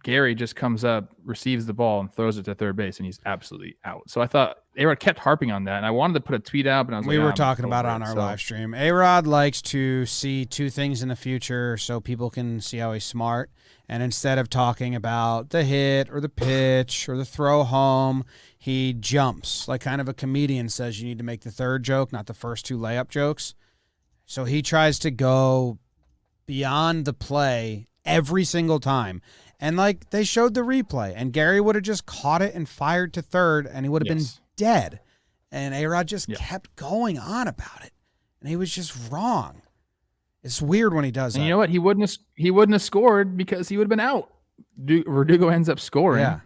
Gary just comes up, receives the ball, and throws it to third base, and he's absolutely out. So I thought A-Rod kept harping on that, and I wanted to put a tweet out, but I was we were talking about it on our live stream. A-Rod likes to see two things in the future so people can see how he's smart. And instead of talking about the hit or the pitch or the throw home, he jumps. Like kind of a comedian says you need to make the third joke, not the first two layup jokes. So he tries to go beyond the play every single time. And, they showed the replay, and Gary would have just caught it and fired to third, and he would have been dead. And A-Rod just kept going on about it, and he was just wrong. It's weird when he does that. And you know what? He wouldn't have scored because he would have been out. Verdugo ends up scoring. Yeah.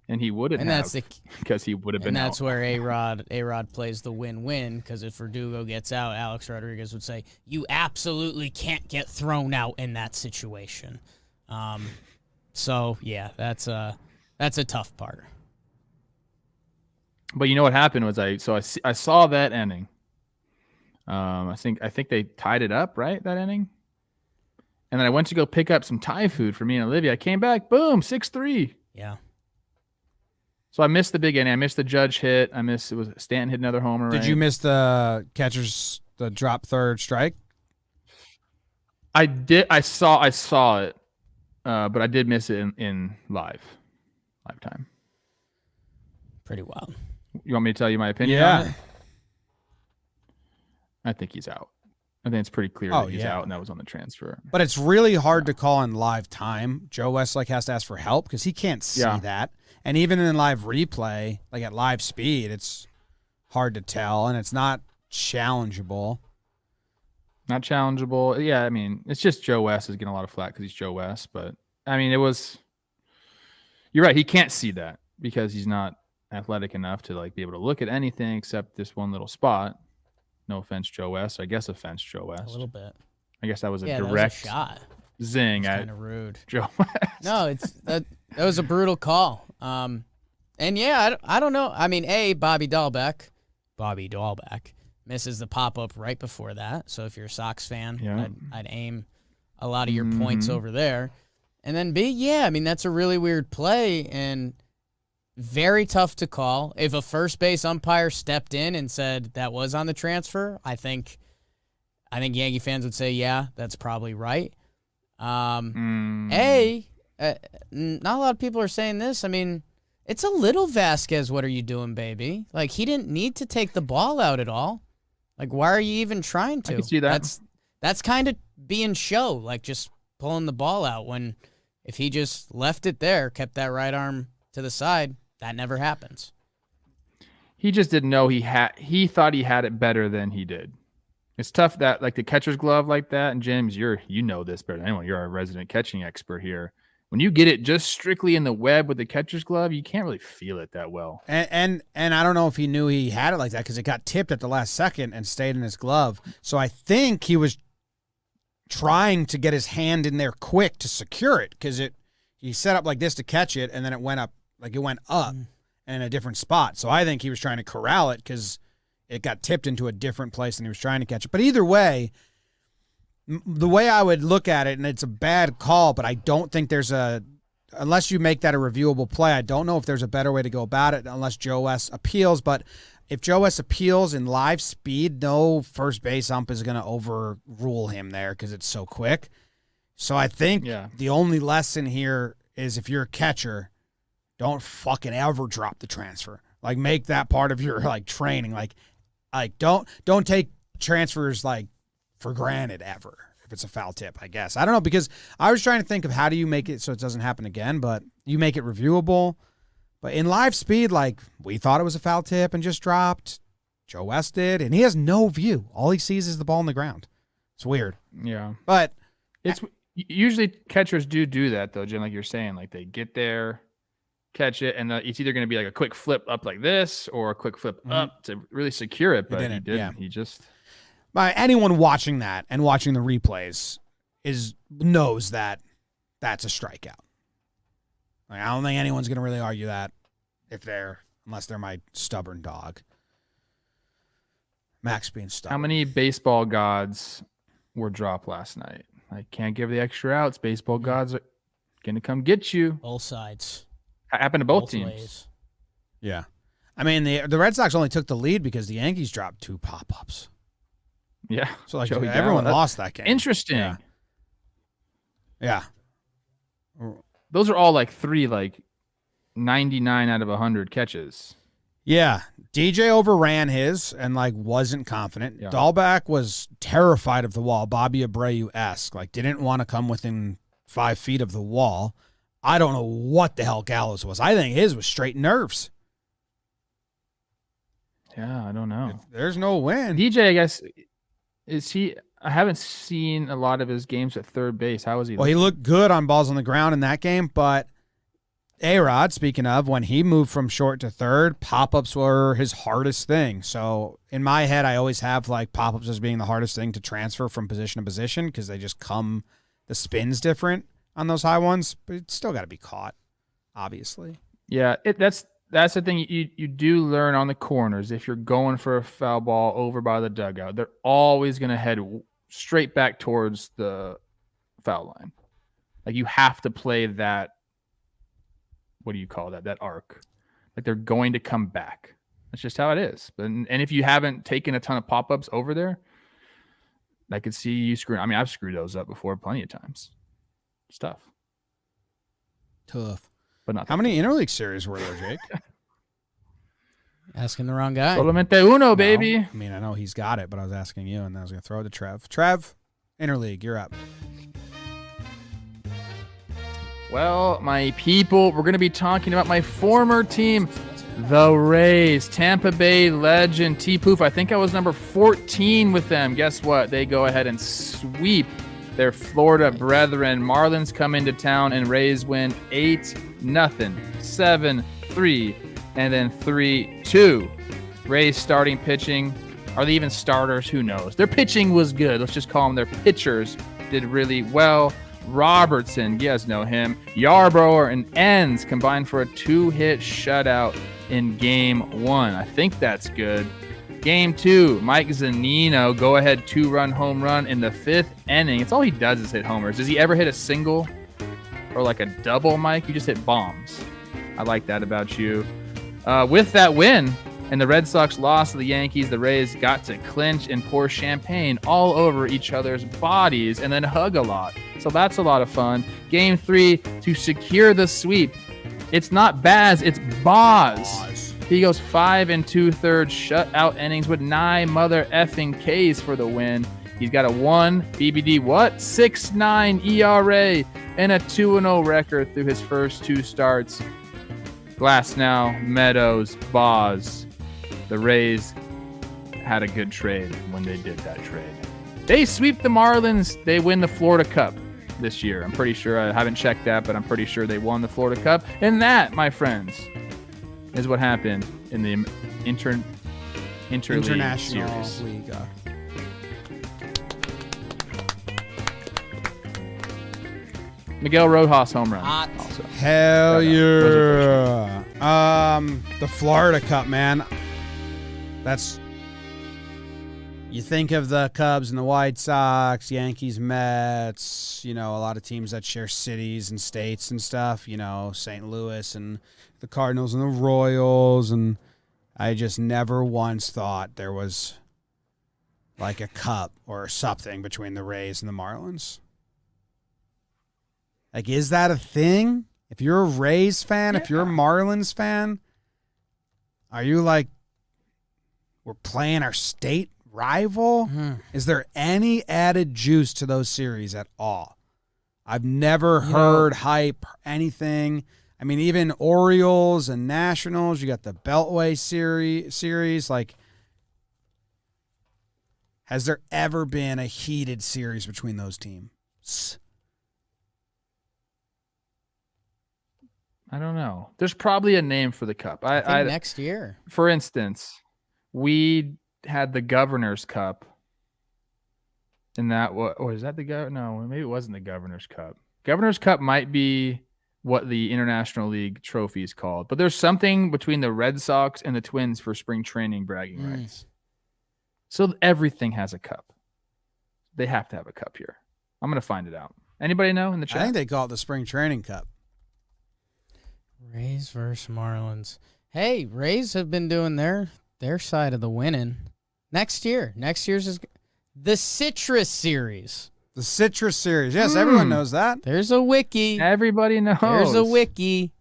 And he wouldn't have because he would have been out. And that's where A-Rod plays the win-win, because if Verdugo gets out, Alex Rodriguez would say, you absolutely can't get thrown out in that situation. So yeah, that's a tough part. But you know what happened was I saw that inning. I think they tied it up, right? That inning. And then I went to go pick up some Thai food for me and Olivia. I came back, boom, 6-3. Yeah. So I missed the big inning. I missed the Judge hit. It was Stanton hit another homer. Did you miss the catcher's drop third strike? I did. I saw it, but I did miss it in live time. Pretty wild. You want me to tell you my opinion Yeah. on it? I think he's out. I think it's pretty clear Oh, that he's yeah. out, and that was on the transfer. But it's really hard to call in live time. Joe Westlake has to ask for help because he can't see Yeah. that. And even in live replay, like at live speed, it's hard to tell, and it's not challengeable. Not challengeable. Yeah, I mean, it's just Joe West is getting a lot of flack because he's Joe West. But, I mean, it was – you're right. He can't see that because he's not athletic enough to, like, be able to look at anything except this one little spot. No offense, Joe West. I guess offense, Joe West. A little bit. I guess that was a Yeah, direct that was a shot. zing at Kind of rude. Joe West. No, it's that was a brutal call. And yeah, I don't know. I mean, Bobby Dahlbeck misses the pop-up right before that. So if you're a Sox fan, Yeah. I'd aim a lot of your points over there. And then B, yeah, I mean, that's a really weird play and very tough to call. If a first base umpire stepped in and said that was on the transfer, I think Yankee fans would say, yeah, that's probably right. Not a lot of people are saying this. I mean, it's a little Vasquez. What are you doing, baby? Like, he didn't need to take the ball out at all. Like, why are you even trying to? I can see that. That's kind of being show, like just pulling the ball out when if he just left it there, kept that right arm to the side, that never happens. He just didn't know he thought he had it better than he did. It's tough that like the catcher's glove like that, and James, you know this better than anyone. You're our resident catching expert here. When you get it just strictly in the web with the catcher's glove, you can't really feel it that well. And I don't know if he knew he had it like that because it got tipped at the last second and stayed in his glove. So I think he was trying to get his hand in there quick to secure it because he set up like this to catch it, and then it went up and in a different spot. So I think he was trying to corral it because it got tipped into a different place and he was trying to catch it. But either way, the way I would look at it, and it's a bad call, but I don't think unless you make that a reviewable play, I don't know if there's a better way to go about it unless Joe West appeals. But if Joe West appeals in live speed, no first base ump is going to overrule him there because it's so quick. So I think the only lesson here is if you're a catcher, don't fucking ever drop the transfer. Like, make that part of your like training. Like don't take transfers like for granted ever if it's a foul tip, I guess. I don't know, because I was trying to think of how do you make it so it doesn't happen again, but you make it reviewable. But in live speed, like, we thought it was a foul tip and just dropped. Joe West did, and he has no view. All he sees is the ball on the ground. It's weird. Yeah. But it's usually catchers do that though, Jim, like you're saying, like they get there, catch it, and it's either going to be like a quick flip up like this or a quick flip up to really secure it, but he didn't. Yeah. He just... By anyone watching that and watching the replays knows that that's a strikeout. Like, I don't think anyone's going to really argue that unless they're my stubborn dog. Max being stubborn. How many baseball gods were dropped last night? I can't give the extra outs. Baseball gods are going to come get you. Both sides. Happened to both teams. Ways. Yeah. I mean, the Red Sox only took the lead because the Yankees dropped 2 pop-ups. Yeah. So, like, Joey everyone Gallo. lost that game. Interesting. Yeah. Those are all like 3, like 99 out of 100 catches. Yeah. DJ overran his and, like, wasn't confident. Yeah. Dahlbeck was terrified of the wall, Bobby Abreu-esque. Like, didn't want to come within 5 feet of the wall. I don't know what the hell Gallo's was. I think his was straight nerves. Yeah, I don't know. There's no win. DJ, I guess, I haven't seen a lot of his games at third base. How was he? Well, he looked good on balls on the ground in that game, but A-Rod, speaking of, when he moved from short to third, pop-ups were his hardest thing. So in my head, I always have like pop-ups as being the hardest thing to transfer from position to position because they just come, the spin's different on those high ones, but it's still got to be caught, obviously. Yeah, that's the thing you do learn on the corners. If you're going for a foul ball over by the dugout, they're always going to head straight back towards the foul line. Like, you have to play that, what do you call that? That arc. Like, they're going to come back. That's just how it is. And if you haven't taken a ton of pop-ups over there, I could see you screwing. I mean, I've screwed those up before plenty of times. It's tough. But not How many interleague series were there, Jake? Asking the wrong guy. Solamente uno, baby. I mean, I know he's got it, but I was asking you, and I was going to throw it to Trev. Trev, interleague, you're up. Well, my people, we're going to be talking about my former team, the Rays. Tampa Bay legend T-Poof. I think I was number 14 with them. Guess what? They go ahead and sweep their Florida brethren. Marlins come into town and Rays win 8-0, 7-3, and then 3-2. Rays starting pitching. Are they even starters? Who knows? Their pitching was good. Let's just call them their pitchers. Did really well. Robertson, you guys know him. Yarbrough and Enns combined for a 2-hit shutout in Game 1. I think that's good. Game 2, Mike Zunino, go-ahead 2-run home run in the 5th inning. It's all he does is hit homers. Does he ever hit a single or like a double, Mike? You just hit bombs. I like that about you. With that win and the Red Sox loss to the Yankees, the Rays got to clinch and pour champagne all over each other's bodies and then hug a lot. So that's a lot of fun. Game 3 to secure the sweep. It's not Baz, it's Boz. He goes 5 2/3 shutout innings with 9 mother effing Ks for the win. He's got a 1 BBD 6.9 ERA and a 2-0 record through his first 2 starts. Glasnow, Meadows, Boz. The Rays had a good trade when they did that trade. They sweep the Marlins. They win the Florida Cup this year. I'm pretty sure. I haven't checked that, but I'm pretty sure they won the Florida Cup. And that, my friends, is what happened in the International series. League. Miguel Rojas home run. Also. Hell yeah. The Florida Cup, man. That's, you think of the Cubs and the White Sox, Yankees, Mets, a lot of teams that share cities and states and stuff, St. Louis and the Cardinals and the Royals, and I just never once thought there was like a cup or something between the Rays and the Marlins. Like, is that a thing? If you're a Rays fan, if you're a Marlins fan, are you like, we're playing our state rival? Is there any added juice to those series at all? I've never heard hype, anything. I mean, even Orioles and Nationals, you got the Beltway series. Like, has there ever been a heated series between those teams? I don't know. There's probably a name for the cup. I think next year. For instance, we had the Governor's Cup. And that was that the no, maybe it wasn't the Governor's Cup. Governor's Cup might be what the International League trophy is called. But there's something between the Red Sox and the Twins for spring training bragging rights. So everything has a cup. They have to have a cup here. I'm going to find it out. Anybody know in the chat? I think they call it the Spring Training Cup. Rays versus Marlins. Hey, Rays have been doing their side of the winning. Next year's is the Citrus Series. The Citrus Series. Yes, everyone knows that. There's a wiki. Everybody knows. There's a wiki.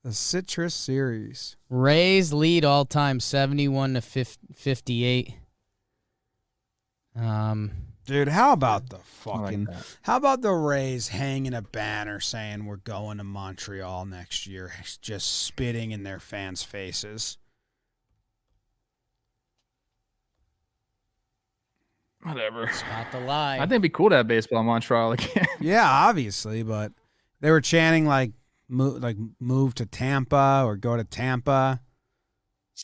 The Citrus Series. Rays lead all time 71-58. Dude, how about the how about the Rays hanging a banner saying we're going to Montreal next year, just spitting in their fans' faces? Whatever. Spot the lie. I think it'd be cool to have baseball in Montreal again. Yeah, obviously, but they were chanting move to Tampa or go to Tampa.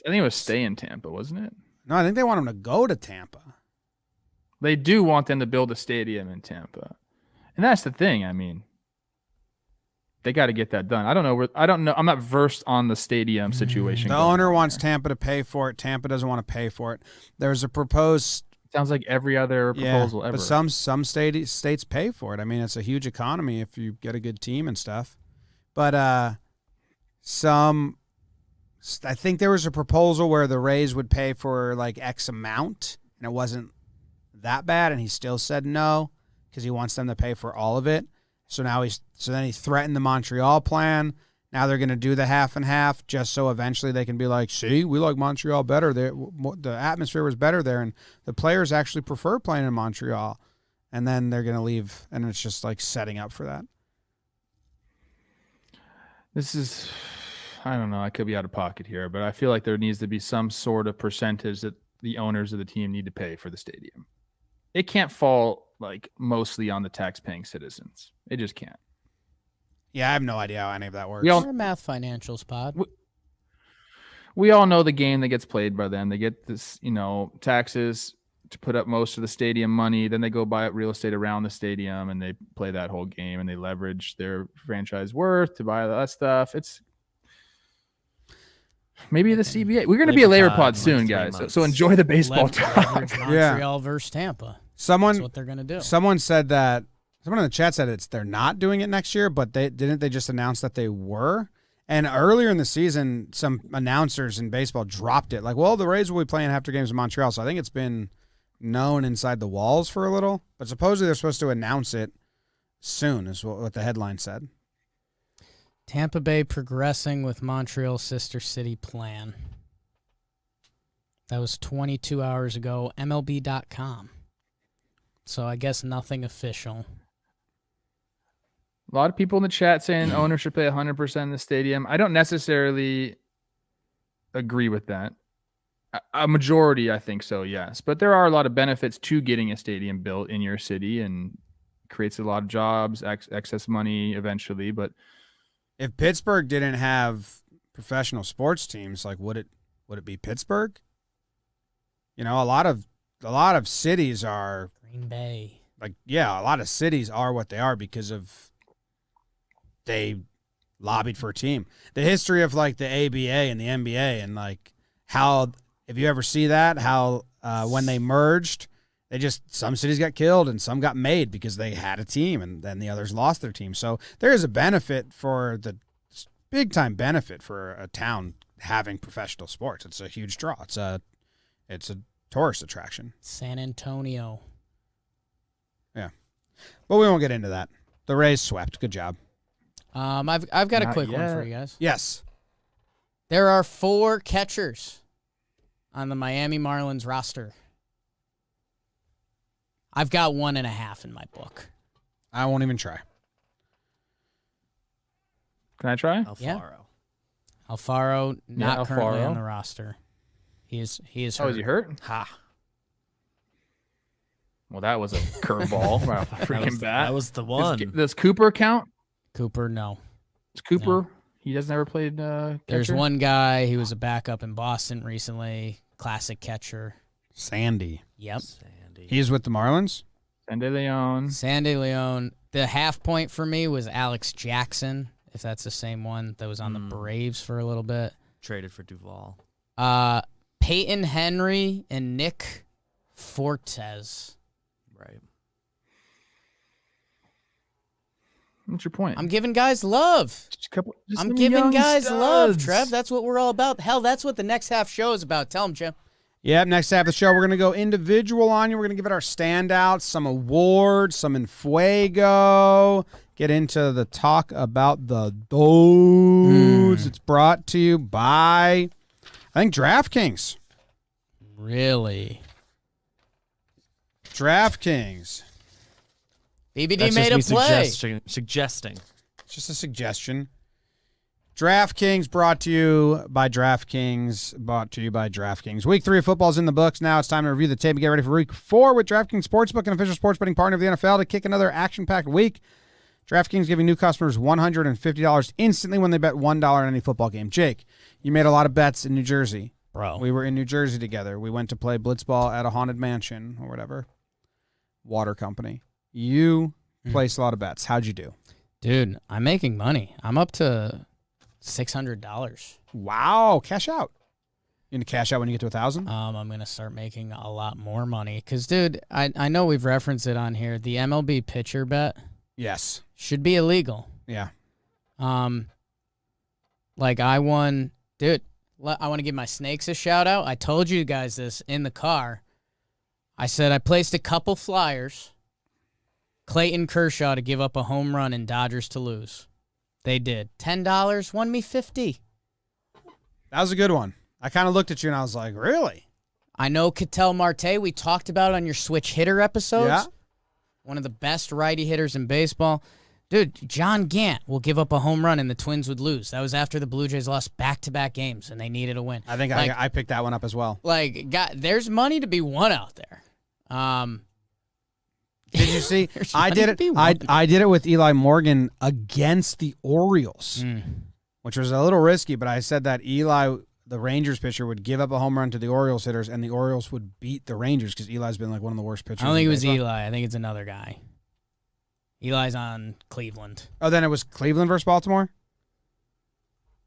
I think it was stay in Tampa, wasn't it? No, I think they want them to go to Tampa. They do want them to build a stadium in Tampa. And that's the thing. I mean, they got to get that done. I don't know. I'm not versed on the stadium situation. The owner wants Tampa to pay for it. Tampa doesn't want to pay for it. There's a proposed. Sounds like every other proposal ever. But some states pay for it. I mean, it's a huge economy if you get a good team and stuff. But I think there was a proposal where the Rays would pay for like X amount, and it wasn't that bad, and he still said no because he wants them to pay for all of it. So then he threatened the Montreal plan. Now they're going to do the half and half just so eventually they can be like, see, we like Montreal better. The atmosphere was better there, and the players actually prefer playing in Montreal. And then they're going to leave, and it's just like setting up for that. This is, I don't know, I could be out of pocket here, but I feel like there needs to be some sort of percentage that the owners of the team need to pay for the stadium. It can't fall like mostly on the tax-paying citizens. It just can't. Yeah, I have no idea how any of that works. We're a math financials pod. We all know the game that gets played by them. They get this, taxes to put up most of the stadium money. Then they go buy up real estate around the stadium and they play that whole game and they leverage their franchise worth to buy that stuff. It's maybe the CBA. We're going to be a Labor Pod soon, guys. So enjoy the baseball talk. Montreal versus Tampa. That's what they're going to do. Someone said that. Someone in the chat said they're not doing it next year, but they just announce that they were. And earlier in the season, some announcers in baseball dropped it. Like, well, the Rays will be playing after games in Montreal. So I think it's been known inside the walls for a little. But supposedly they're supposed to announce it soon, is what the headline said. Tampa Bay progressing with Montreal's sister city plan. That was 22 hours ago, MLB.com. So I guess nothing official. A lot of people in the chat saying owners should pay 100% in the stadium. I don't necessarily agree with that. A majority, I think so, yes. But there are a lot of benefits to getting a stadium built in your city and creates a lot of jobs, excess money eventually. But if Pittsburgh didn't have professional sports teams, like would it be Pittsburgh? A lot of cities are Green Bay. A lot of cities are what they are because of they lobbied for a team. The history of like the ABA and the NBA and like how, if you ever see that, how when they merged, some cities got killed and some got made because they had a team and then the others lost their team. So there is a benefit big time benefit for a town having professional sports. It's a huge draw. It's a tourist attraction. San Antonio. Yeah. But we won't get into that. The Rays swept. Good job. I've got a quick one for you guys. Yes. There are 4 catchers on the Miami Marlins roster. I've got 1.5 in my book. I won't even try. Can I try? Alfaro not currently on the roster. He is hurt. Oh, is he hurt? Ha. Well, that was a curveball right off the freaking bat. That was the one. Does Cooper count? Cooper, no. Is Cooper? No. He has never played catcher? There's one guy. He was a backup in Boston recently. Classic catcher. Sandy. Yep. He's with the Marlins? Sandy Leon. The half point for me was Alex Jackson, if that's the same one that was on the Braves for a little bit. Traded for Duvall. Peyton Henry and Nick Fortes. Right. What's your point? I'm giving guys love. I'm giving guys love, Trev. That's what we're all about. Hell, that's what the next half show is about. Tell them, Jim. Yep, next half of the show, we're going to go individual on you. We're going to give it our standouts, some awards, some in Fuego. Get into the talk about the dudes. It's brought to you by, I think, DraftKings. Really? DraftKings. BBD That's made a just me play. suggesting. It's just a suggestion. DraftKings brought to you by DraftKings. Week 3 of football's in the books. Now it's time to review the tape and get ready for Week 4 with DraftKings Sportsbook, an official sports betting partner of the NFL, to kick another action-packed week. DraftKings giving new customers $150 instantly when they bet $1 on any football game. Jake, you made a lot of bets in New Jersey. Bro. We were in New Jersey together. We went to play blitzball at a haunted mansion or whatever. Water company. You placed a lot of bets. How'd you do? Dude, I'm making money. I'm up to $600. Wow. Cash out. You going to cash out when you get to 1,000? I'm going to start making a lot more money. Because, dude, I know we've referenced it on here. The MLB pitcher bet Yes. should be illegal. Yeah. Like I won, dude, I want to give my snakes a shout out. I told you guys this in the car. I said I placed a couple flyers. Clayton Kershaw to give up a home run and Dodgers to lose. They did. $10 won me $50. That was a good one. I kind of looked at you and I was like, really? I know Ketel Marte, we talked about it on your switch hitter episodes. Yeah. One of the best righty hitters in baseball. Dude, John Gant will give up a home run and the Twins would lose. That was after the Blue Jays lost back-to-back games and they needed a win. I think I picked that one up as well. Like, there's money to be won out there. Did you see? I did it. I did it with Eli Morgan against the Orioles, which was a little risky, but I said that Eli, the Rangers pitcher, would give up a home run to the Orioles hitters, and the Orioles would beat the Rangers because Eli's been like one of the worst pitchers. I don't think it was Eli. I think it's another guy. Eli's on Cleveland. Oh, then it was Cleveland versus Baltimore?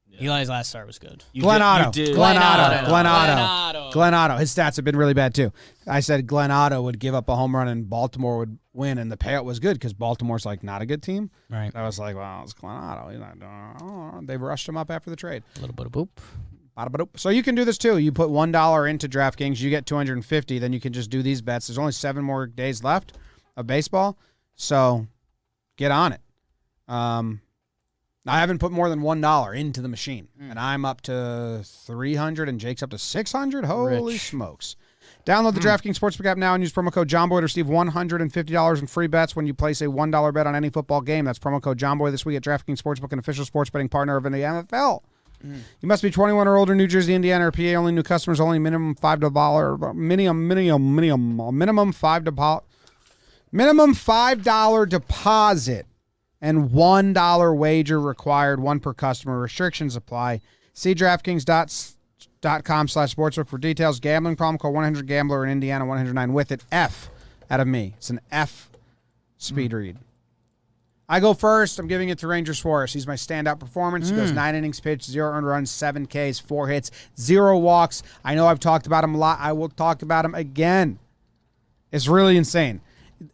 Yeah. Eli's last start was good. Glenn Otto. Glenn Otto. His stats have been really bad, too. I said Glenn Otto would give up a home run and Baltimore would win, and the payout was good because Baltimore's like not a good team. Right. I was like, well, it's Glenn Otto. He's not, they rushed him up after the trade. A little bit of boop. So you can do this, too. You put $1 into DraftKings, you get $250, then you can just do these bets. There's only 7 more days left of baseball, so get on it. I haven't put more than $1 into the machine, and I'm up to 300, and Jake's up to 600. Holy smokes. Download the DraftKings Sportsbook app now and use promo code JOMBOY to receive $150 in free bets when you place a $1 bet on any football game. That's promo code JOMBOY this week at DraftKings Sportsbook, an official sports betting partner of the NFL. You must be 21 or older, New Jersey, Indiana, or PA. Only new customers, only minimum $5 minimum $5 deposit. And $1 wager required, 1 per customer. Restrictions apply. See DraftKings.com/sportsbook for details. Gambling problem, call 1-800-GAMBLER in Indiana, 109 with it. F out of me. It's an F speed read. I go first. I'm giving it to Ranger Suarez. He's my standout performance. He goes 9 innings pitched, 0 earned runs, 7 Ks, 4 hits, 0 walks. I know I've talked about him a lot. I will talk about him again. It's really insane.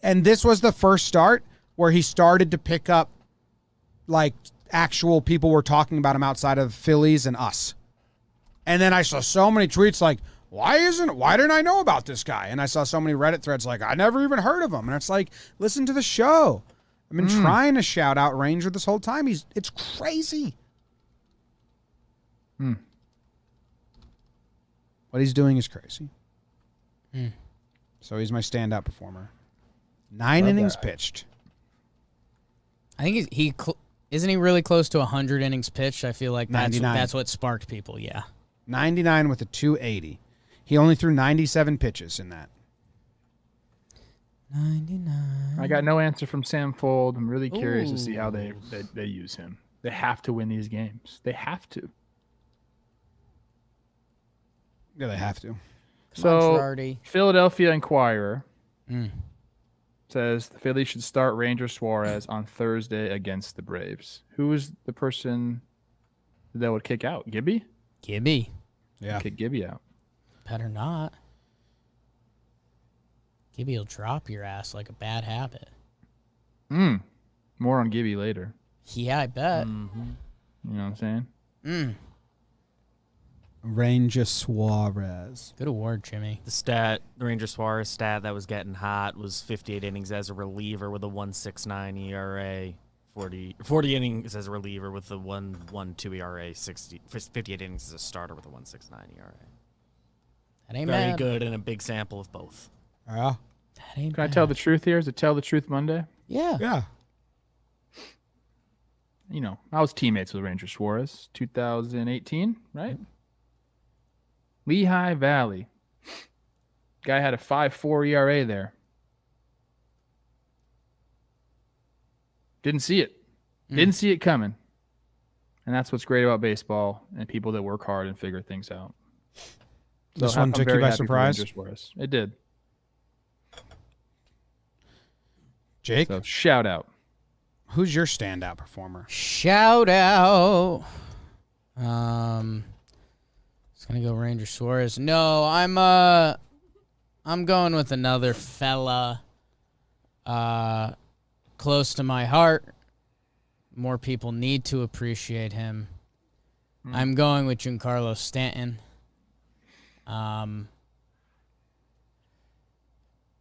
And this was the first start where he started to pick up, like, actual people were talking about him outside of Phillies and us. And then I saw so many tweets like, why didn't I know about this guy? And I saw so many Reddit threads like, I never even heard of him. And it's like, listen to the show. I've been trying to shout out Ranger this whole time. It's crazy. What he's doing is crazy. So he's my standout performer. 9 innings pitched. I think isn't he really close to 100 innings pitched? I feel like that's what sparked people, yeah. 99 with a 280. He only threw 97 pitches in that. 99. I got no answer from Sam Fold. I'm really curious to see how they use him. They have to win these games. They have to. Yeah, they have to. So, Philadelphia Inquirer says the Phillies should start Ranger Suarez on Thursday against the Braves. Who is the person that would kick out? Gibby? Gibby. Yeah. Kick Gibby out. Better not. Gibby will drop your ass like a bad habit. More on Gibby later. Yeah, I bet. You know what I'm saying? Ranger Suarez. Good award, Jimmy. The Ranger Suarez stat that was getting hot was 58 innings as a reliever with a 1.69 ERA, 40 innings as a reliever with a 1.12 ERA, 58 innings as a starter with a 1.69 ERA. That ain't Very bad. good and a big sample of both. Yeah. That ain't Can I bad. tell the truth here? Is it Tell the Truth Monday? Yeah. Yeah. You know, I was teammates with Ranger Suarez, 2018, right? Lehigh Valley. Guy had a 5.4 ERA there. Didn't see it. Didn't see it coming. And that's what's great about baseball and people that work hard and figure things out. This So one I'm took very you by happy for surprise? Ranger Suarez. It did. Jake, So shout out. who's your standout performer? Shout out. It's gonna go Ranger Suarez. No, I'm going with another fella. Close to my heart. More people need to appreciate him. I'm going with Giancarlo Stanton.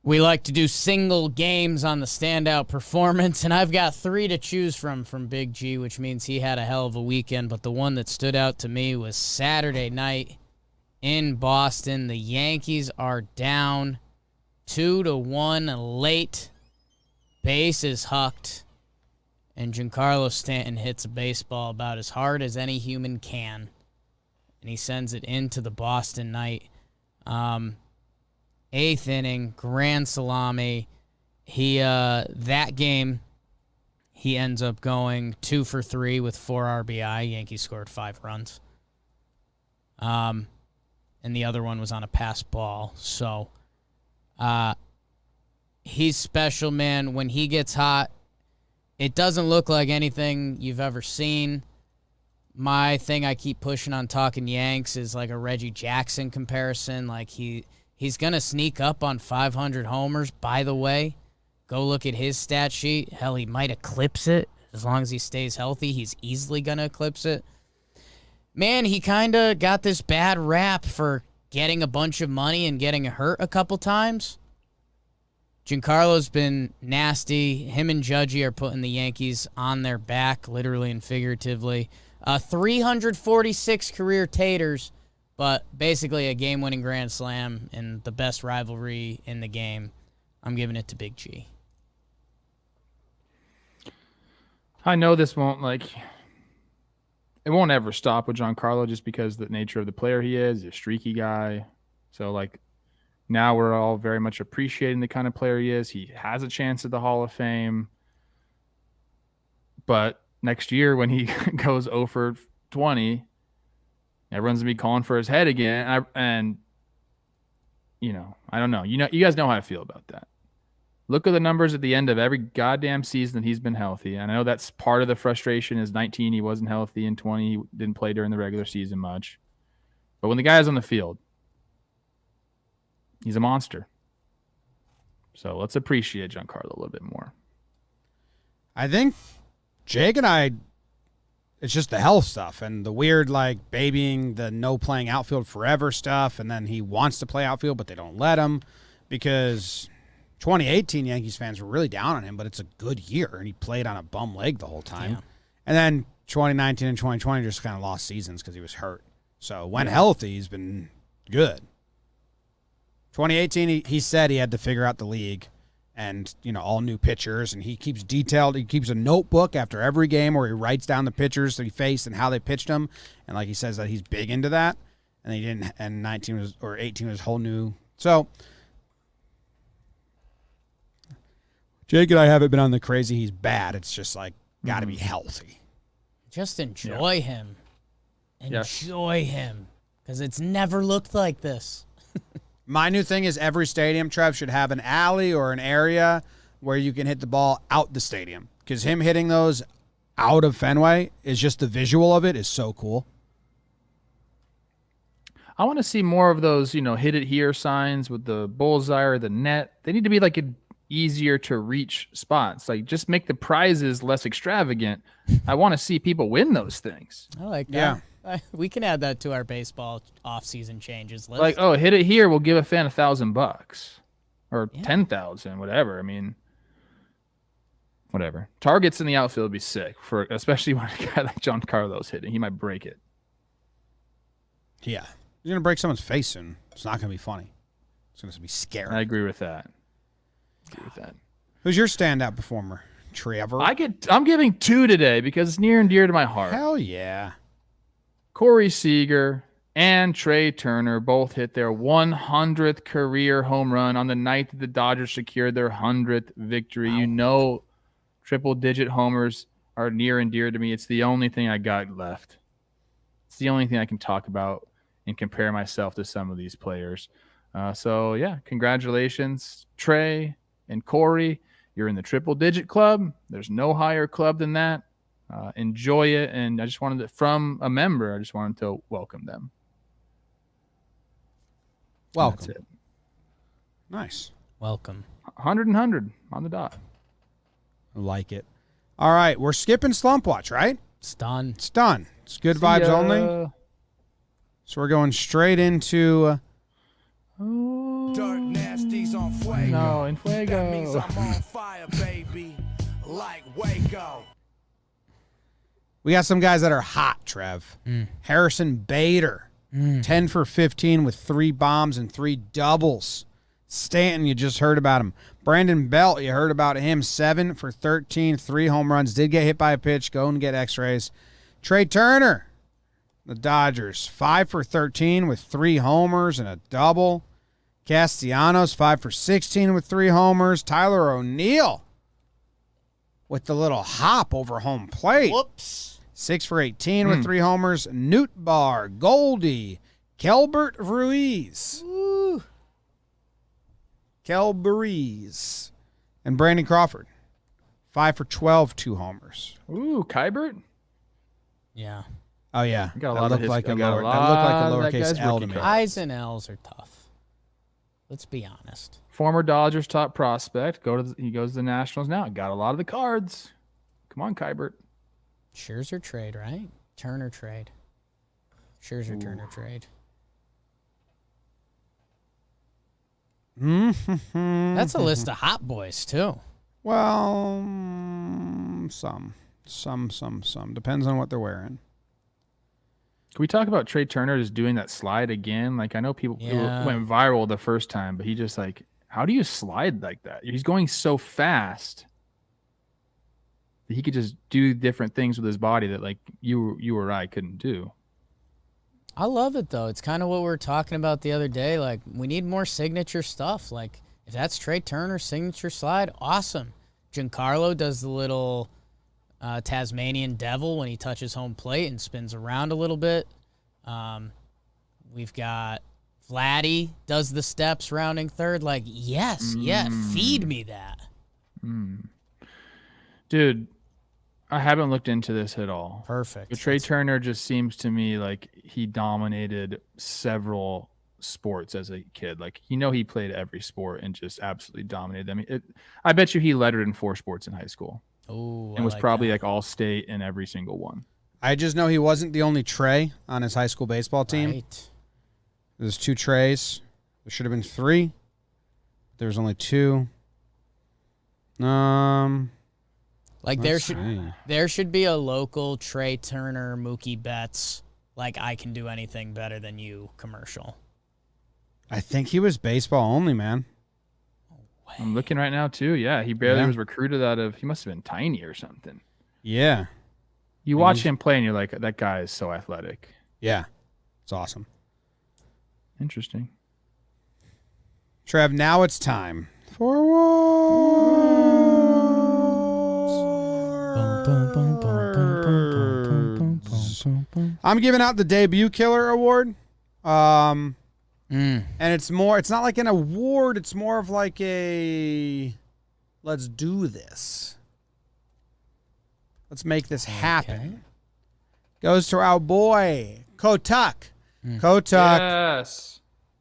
We like to do single games on the standout performance, and I've got 3 to choose from Big G, which means he had a hell of a weekend. But the one that stood out to me was Saturday night in Boston. The Yankees are down 2-1 late. Bases hucked, and Giancarlo Stanton hits a baseball about as hard as any human can, and he sends it into the Boston night. 8th inning, grand salami. That game, he ends up going 2 for 3 with 4 RBI. Yankees scored 5 runs. And the other one was on a pass ball. So, he's special, man. When he gets hot, it doesn't look like anything you've ever seen. My thing I keep pushing on Talkin Yanks is like a Reggie Jackson comparison. Like he's going to sneak up on 500 homers, by the way. Go look at his stat sheet. Hell, he might eclipse it. As long as he stays healthy, he's easily going to eclipse it. Man, he kind of got this bad rap for getting a bunch of money and getting hurt a couple times. Giancarlo's been nasty. Him and Judgy are putting the Yankees on their back, literally and figuratively. 346 career taters, but basically a game-winning grand slam and the best rivalry in the game. I'm giving it to Big G. I know this won't it won't ever stop with Giancarlo just because of the nature of the player he is, a streaky guy. So now we're all very much appreciating the kind of player he is. He has a chance at the Hall of Fame. But next year when he goes 0 for 20, everyone's going to be calling for his head again. I don't know. You guys know how I feel about that. Look at the numbers at the end of every goddamn season that he's been healthy. And I know that's part of the frustration is 19, he wasn't healthy, and 20, he didn't play during the regular season much. But when the guy's on the field, he's a monster. So let's appreciate Giancarlo a little bit more. I think Jake and I, it's just the health stuff and the weird, babying the no playing outfield forever stuff. And then he wants to play outfield, but they don't let him because 2018 Yankees fans were really down on him, but it's a good year. And he played on a bum leg the whole time. Yeah. And then 2019 and 2020 just kind of lost seasons because he was hurt. So when healthy, he's been good. 2018, he said he had to figure out the league and, all new pitchers. And he keeps a notebook after every game where he writes down the pitchers that he faced and how they pitched them. And he says that he's big into that. And he didn't, and 18 was whole new. So Jake and I haven't been on the crazy he's bad. It's just got to be healthy. Just enjoy him. Enjoy him. Because it's never looked like this. My new thing is every stadium, Trev, should have an alley or an area where you can hit the ball out the stadium. Because him hitting those out of Fenway is just the visual of it is so cool. I want to see more of those, hit it here signs with the bullseye or the net. They need to be easier to reach spots. Just make the prizes less extravagant. I want to see people win those things. I like that. Yeah. We can add that to our baseball off-season changes list. Hit it here, we'll give a fan $1,000 or 10,000, whatever. I mean, whatever. Targets in the outfield would be sick especially when a guy like Giancarlo's hitting. He might break it. Yeah, he's gonna break someone's face soon. It's not gonna be funny. It's gonna be scary. I agree with that. Who's your standout performer, Trevor? I'm giving 2 today because it's near and dear to my heart. Hell yeah. Corey Seager and Trey Turner both hit their 100th career home run on the night that the Dodgers secured their 100th victory. Wow. Triple-digit homers are near and dear to me. It's the only thing I got left. It's the only thing I can talk about and compare myself to some of these players. Congratulations, Trey and Corey. You're in the triple-digit club. There's no higher club than that. Enjoy it, and I just wanted from a member, I just wanted to welcome them. Welcome. That's it. Nice. Welcome. 100 and 100 on the dot. I like it. All right, we're skipping Slump Watch, right? It's done. It's done. It's good vibes only. So we're going straight into Dirt Nasties on Fuego. No, in That means Fuego. I'm on fire, baby. Like Waco. We got some guys that are hot, Trev. Harrison Bader, 10 for 15 with 3 bombs and 3 doubles. Stanton, you just heard about him. Brandon Belt, you heard about him, 7 for 13, 3 home runs. Did get hit by a pitch. Go and get x-rays. Trey Turner, the Dodgers, 5 for 13 with 3 homers and a double. Castellanos, 5 for 16 with 3 homers. Tyler O'Neill with the little hop over home plate. Whoops. 6 for 18 with 3 homers. Newt Bar, Goldie, Kelbert Ruiz. Woo. Kelbreeze. And Brandon Crawford, 5 for 12, 2 homers. Ooh, Kybert? Yeah. Oh, yeah. Got a That lot of looked his- like a got a lower, that lot looked of like that a guy's lowercase L rookie to me. cards. I's and L's are tough. Let's be honest. Former Dodgers top prospect. He goes to the Nationals now. Got a lot of the cards. Come on, Kybert. Scherzer trade, right? Turner trade. Scherzer Turner trade. That's a list of hot boys too. Well, some. Depends on what they're wearing. Can we talk about Trey Turner just doing that slide again? Like, I know people it Yeah. went viral the first time, but he just like, how do you slide like that? He's going so fast that he could just do different things with his body that like you or I couldn't do. I love it though. It's kind of what we were talking about the other day. Like, we need more signature stuff. Like, if that's Trey Turner's signature slide, awesome. Giancarlo does the little Tasmanian devil when he touches home plate and spins around a little bit. We've got Vladdy does the steps rounding third. Like, yes, feed me that. Dude, I haven't looked into this at all. Perfect. But Trey Turner just seems to me like he dominated several sports as a kid. Like, he played every sport and just absolutely dominated them. I bet you he lettered in 4 sports in high school Oh, and was probably like all state in every single one. I just know he wasn't the only Trey on his high school baseball team. Right. There's 2 Treys. There should have been 3. There's only 2. Like, Let's see. there should be a local Trey Turner, Mookie Betts, like, I can do anything better than you commercial. I think he was baseball only, man. I'm looking right now too. Yeah, he barely Yeah. was recruited out of. He must have been tiny or something. Yeah. You watch him play and you're like, that guy is so athletic. Yeah. It's awesome. Interesting. Trev, now it's time for awards. I'm giving out the Debut Killer Award. And it's not like an award, it's more of like a let's do this. Let's make this happen. Goes to our boy, Kotuck. Kotuck. Yes.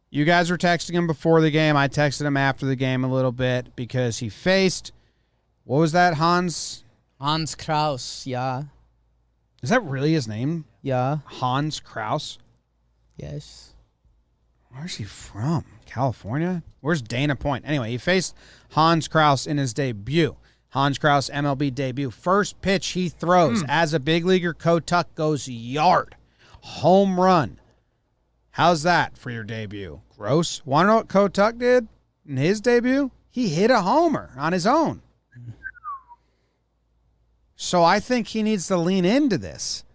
You guys were texting him before the game. I texted him after the game a little bit because he faced, what was that, Hans? Hans Kraus, yeah. Is that really his name? Yeah. Hans Kraus? Yes. Where's he from? California? Where's Dana Point? Anyway, he faced Hans Kraus in his debut. Hans Kraus, MLB debut. First pitch he throws as a big leaguer, Kotuck goes yard. Home run. How's that for your debut? Gross. Want to know what Kotuck did in his debut? He hit a homer on his own. So I think he needs to lean into this.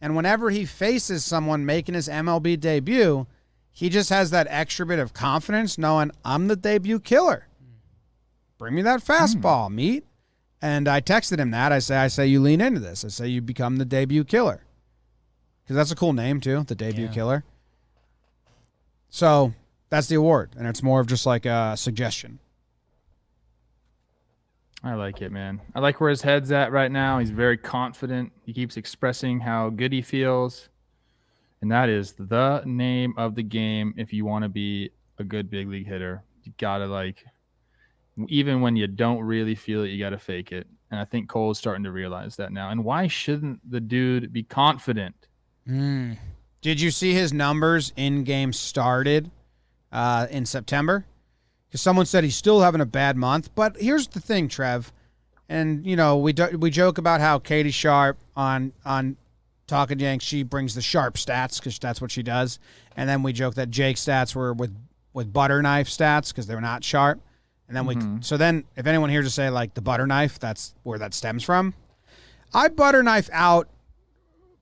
And whenever he faces someone making his MLB debut, he just has that extra bit of confidence knowing I'm the debut killer. Bring me that fastball, meat. And I texted him that. I say you lean into this. I say you become the debut killer. Because that's a cool name, too, the debut killer. So that's the award. And it's more of just like a suggestion. I like it, man. I like where his head's at right now. He's very confident. He keeps expressing how good he feels. And that is the name of the game. If you want to be a good big league hitter, you got to even when you don't really feel it, you got to fake it. And I think Cole's starting to realize that now. And why shouldn't the dude be confident? Did you see his numbers in game started in September? because someone said he's still having a bad month. But here's the thing, Trev, and we joke about how Katie Sharp on Talkin' Yanks, she brings the sharp stats because that's what she does, and then we joke that Jake's stats were with butter knife stats because they're not sharp, and then so then if anyone here to say like the butter knife, that's where that stems from. I butter knife out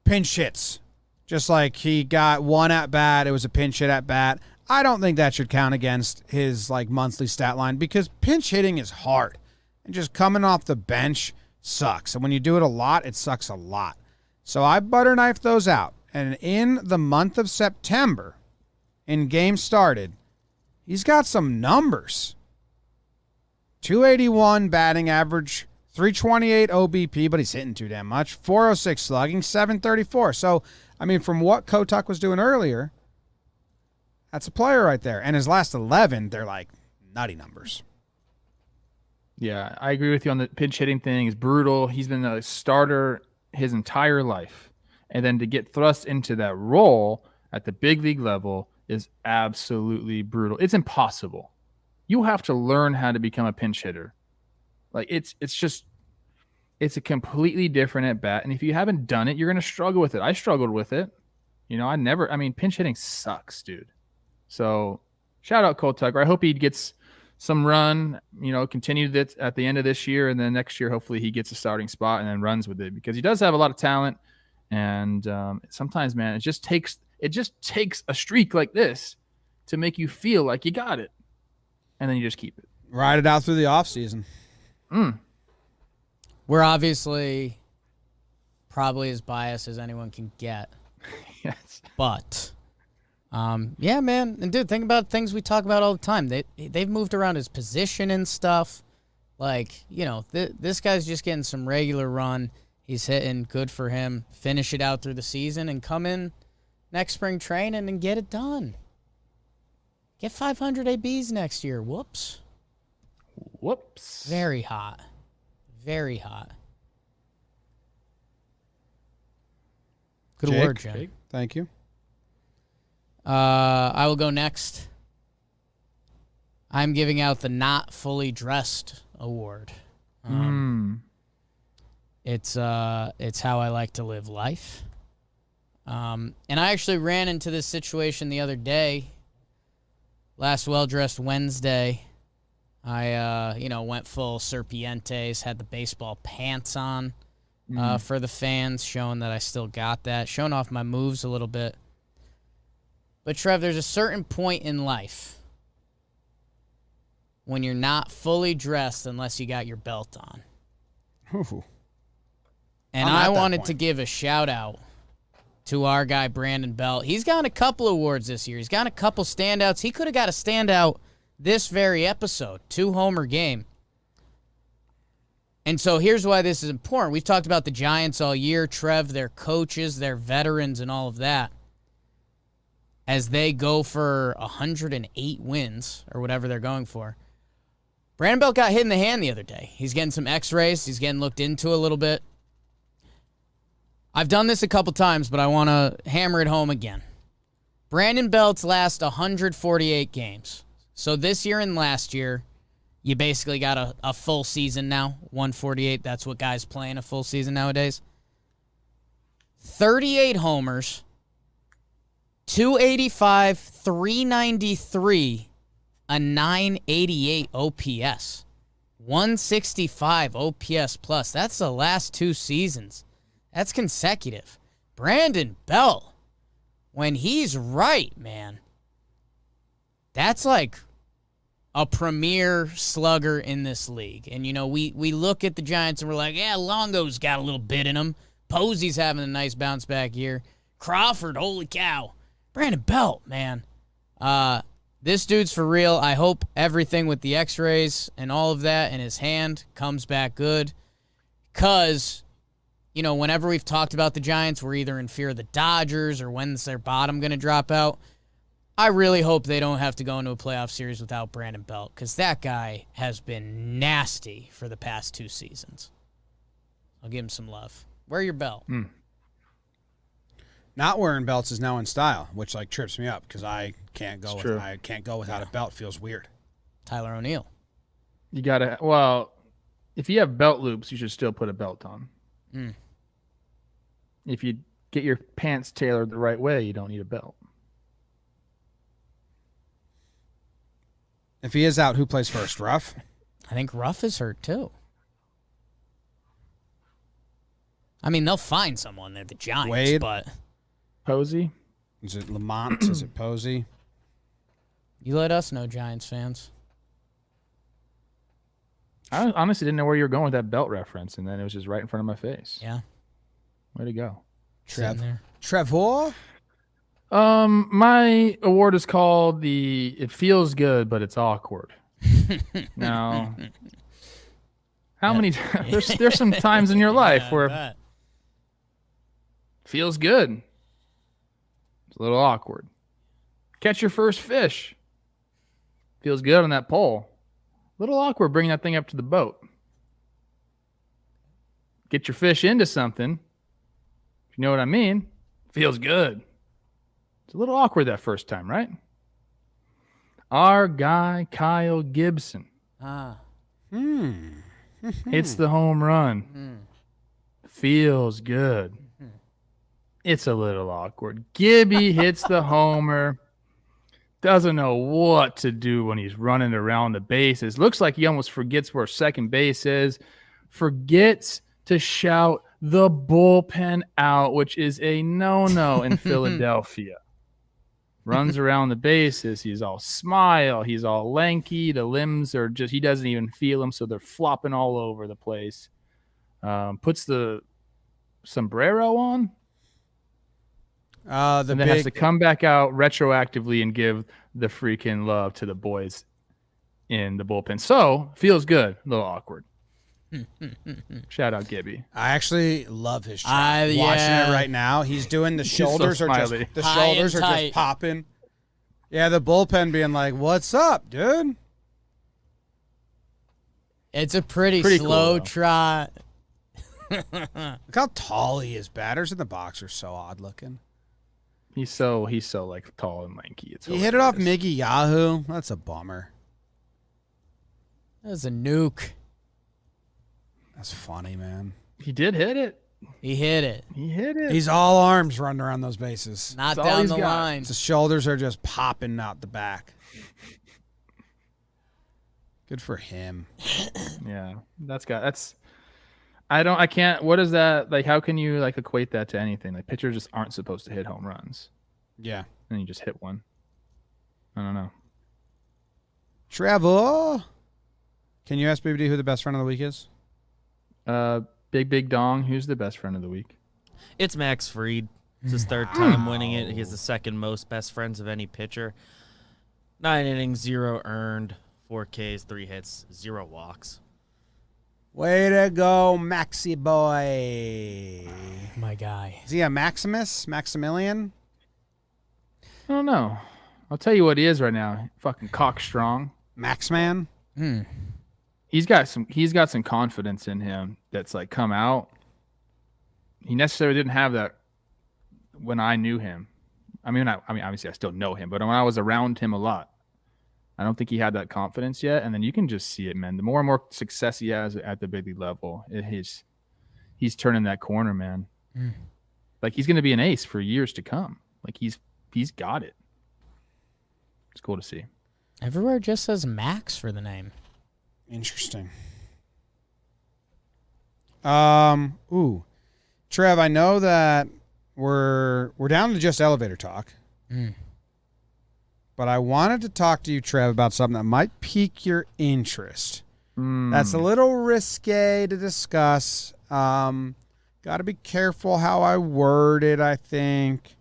pinch hits, just like he got one at bat. It was a pinch hit at bat. I don't think that should count against his like monthly stat line because pinch hitting is hard, and just coming off the bench sucks. And when you do it a lot, it sucks a lot. So I butter knifed those out. And in the month of September, in games started, he's got some numbers. 281 batting average, 328 OBP, but he's hitting too damn much. 406 slugging, 734. So, I mean, from what Kotuk was doing earlier, that's a player right there. And his last 11, they're like nutty numbers. Yeah, I agree with you on the pinch hitting thing. It's brutal. He's been a starter his entire life. And then to get thrust into that role at the big league level is absolutely brutal. It's impossible. You have to learn how to become a pinch hitter. Like it's a completely different at bat. And if you haven't done it, you're going to struggle with it. I struggled with it. Pinch hitting sucks, dude. So shout out Cole Tucker. I hope he gets some run, continue that at the end of this year. And then next year, hopefully he gets a starting spot and then runs with it because he does have a lot of talent. And sometimes, man, it just takes a streak like this to make you feel like you got it. And then you just keep it. Ride it out through the offseason. We're obviously probably as biased as anyone can get. Yes. But, yeah, man. And, dude, think about things we talk about all the time. They've moved around his position and stuff. Like, this guy's just getting some regular run. He's hitting. Good for him. Finish it out through the season and come in next spring training and get it done. Get 500 ABs next year. Whoops. Very hot. Very hot. Good Jake, word, Jen. Thank you. I will go next. I'm giving out the Not Fully Dressed award. It's how I like to live life. And I actually ran into this situation the other day. Last well-dressed Wednesday, I went full Serpientes, had the baseball pants on for the fans, showing that I still got that, showing off my moves a little bit. But, Trev, there's a certain point in life when you're not fully dressed unless you got your belt on. Ooh. And I wanted to give a shout-out to our guy, Brandon Belt. He's gotten a couple awards this year. He's gotten a couple standouts. He could have got a standout this very episode, 2-homer game. And so here's why this is important. We've talked about the Giants all year, Trev, their coaches, their veterans, and all of that. As they go for 108 wins, or whatever they're going for. Brandon Belt got hit in the hand the other day. He's getting some x-rays. He's getting looked into a little bit. I've done this a couple times, but I want to hammer it home again. Brandon Belt's last 148 games. So this year and last year, you basically got a full season now. 148, that's what guys play in a full season nowadays. 38 homers, 285, 393, a 988 OPS, 165 OPS plus. That's the last 2 seasons. That's consecutive. Brandon Belt, when he's right, man, that's like a premier slugger in this league. And, we look at the Giants and we're like, yeah, Longo's got a little bit in him. Posey's having a nice bounce back year. Crawford, holy cow. Brandon Belt, man. This dude's for real. I hope everything with the x-rays and all of that in his hand comes back good. Because, whenever we've talked about the Giants, we're either in fear of the Dodgers or when's their bottom going to drop out. I really hope they don't have to go into a playoff series without Brandon Belt, because that guy has been nasty for the past 2 seasons. I'll give him some love. Wear your belt. Not wearing belts is now in style, which trips me up because I can't go without a belt. Feels weird. Tyler O'Neill. You gotta. Well, if you have belt loops, you should still put a belt on. If you get your pants tailored the right way, you don't need a belt. If he is out, who plays first? Ruff? I think Ruff is hurt too. I mean, they'll find someone. They're the Giants, Wade? but Posey. Is it Lamont? Is it Posey? you let us know, Giants fans. I honestly didn't know where you were going with that belt reference, and then it was just right in front of my face. Yeah. Way to go. Sitting there. Trevor? My award is called the It Feels Good, but It's Awkward. Now, how many there's some times in your life where it feels good. It's a little awkward. Catch your first fish. Feels good on that pole. A little awkward bringing that thing up to the boat. Get your fish into something. If you know what I mean. Feels good. It's a little awkward that first time, right? Our guy, Kyle Gibson, hits the home run. Feels good. It's a little awkward. Gibby hits the homer. Doesn't know what to do when he's running around the bases. Looks like he almost forgets where second base is. Forgets to shout the bullpen out, which is a no-no in Philadelphia. Runs around the bases. He's all smile. He's all lanky. The limbs are just, he doesn't even feel them, so they're flopping all over the place. Puts the sombrero on. And then has to come back out retroactively and give the freaking love to the boys in the bullpen. So, feels good. A little awkward. Shout out Gibby. I actually love his shot. Watching it right now, he's doing the shoulders so are just smiley. the High shoulders and are tight. just popping. Yeah, the bullpen being like, "What's up, dude?" It's a pretty Pretty slow cool, trot. Look how tall he is. Batters in the box are so odd looking. He's so like tall and lanky. It's He hit it off hilarious. Miggy Yahoo. That's a bummer. That was a nuke. That's funny, man. He did hit it. He hit it. He hit it. He's all arms running around those bases. Not That's all down he's the got. line. The shoulders are just popping out the back. Good for him. Yeah, I can't. What is that? Like, how can you like equate that to anything? Like, pitchers just aren't supposed to hit home runs, Yeah. and you just hit one. I don't know. Trevor. Can you ask BBD who the best friend of the week is? Big Dong. Who's the best friend of the week? It's Max Fried. It's his third time winning it. He has the second most best friends of any pitcher. 9 innings, 0 earned, 4 Ks, 3 hits, 0 walks. Way to go, Maxi boy. My guy. Is he a Maximilian? I don't know. I'll tell you what he is right now. Fucking cock strong. Maxman? He's got some confidence in him that's like come out. He necessarily didn't have that when I knew him. I mean, obviously I still know him, but when I was around him a lot, I don't think he had that confidence yet. And then you can just see it, man. The more and more success he has at the big league level, he's turning that corner, man. Like he's going to be an ace for years to come. Like he's got it. It's cool to see. Everywhere just says Max for the name. Interesting. Trev, I know that we're down to just elevator talk. But I wanted to talk to you, Trev, about something that might pique your interest. That's a little risque to discuss. Got to be careful how I word it, I think.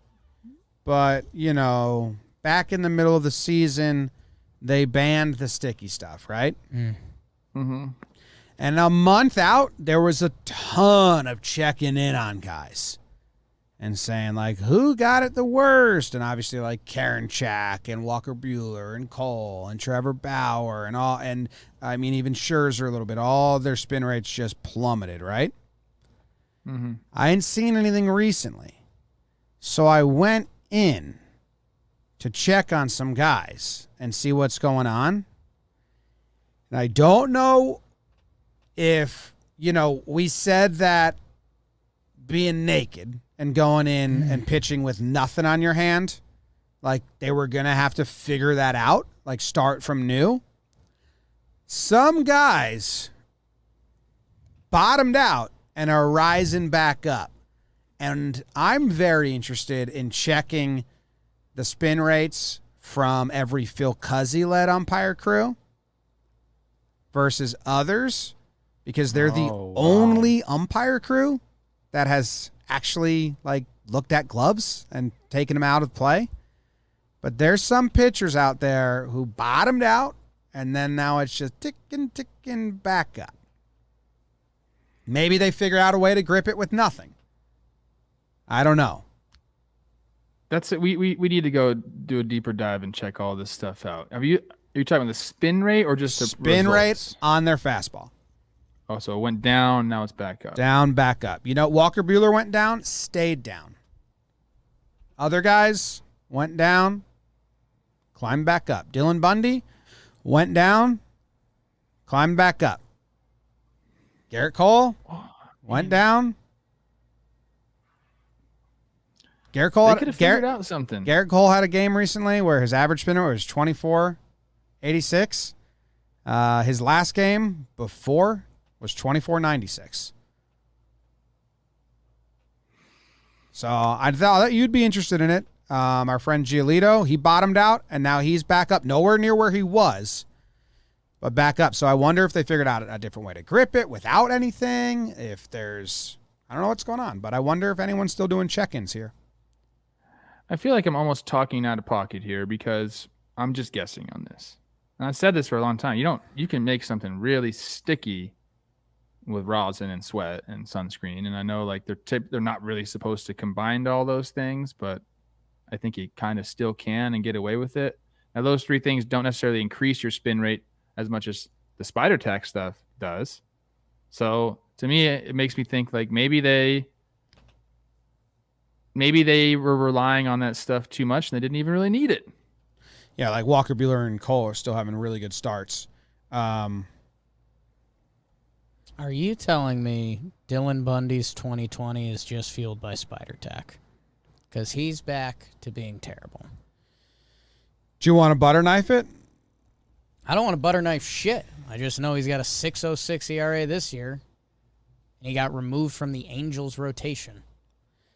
But, back in the middle of the season, they banned the sticky stuff, right? Mm-hmm. And a month out, there was a ton of checking in on guys and saying, like, who got it the worst? And obviously, like, Karen Chack and Walker Buehler and Cole and Trevor Bauer and all. And, I mean, even Scherzer a little bit. All their spin rates just plummeted, right? Mm-hmm. I ain't seen anything recently. So I went in to check on some guys and see what's going on. And I don't know if, we said that being naked and going in and pitching with nothing on your hand, like they were going to have to figure that out, like start from new. Some guys bottomed out and are rising back up. And I'm very interested in checking the spin rates from every Phil Cuzzy-led umpire crew versus others, because they're the only umpire crew that has actually looked at gloves and taken them out of play. But there's some pitchers out there who bottomed out, and then now it's just ticking back up. Maybe they figure out a way to grip it with nothing. I don't know. That's it. We need to go do a deeper dive and check all this stuff out. Are you talking about the spin rate or just the spin results? Rate on their fastball? Oh, so it went down, now it's back up. Down, back up. Walker Buehler went down, stayed down. Other guys went down, climbed back up. Dylan Bundy went down, climbed back up. Garrett Cole went down. Garrett Cole could have figured out something. Garrett Cole had a game recently where his average spin rate was 24.86. His last game before was 24.96. So I thought that you'd be interested in it. Our friend Giolito, he bottomed out, and now he's back up, nowhere near where he was, but back up. So I wonder if they figured out a different way to grip it without anything. If there's, I don't know what's going on, but I wonder if anyone's still doing check-ins here. I feel like I'm almost talking out of pocket here because I'm just guessing on this. And I've said this for a long time. You can make something really sticky with rosin and sweat and sunscreen. And I know they're not really supposed to combine all those things, but I think you kind of still can and get away with it. Now, those three things don't necessarily increase your spin rate as much as the spider tack stuff does. So to me, it makes me think maybe they were relying on that stuff too much and they didn't even really need it. Yeah, Walker Buehler and Cole are still having really good starts. Are you telling me Dylan Bundy's 2020 is just fueled by spider tack? Because he's back to being terrible. Do you want to butter knife it? I don't want to butter knife shit. I just know he's got a 6.06 ERA this year, and he got removed from the Angels rotation.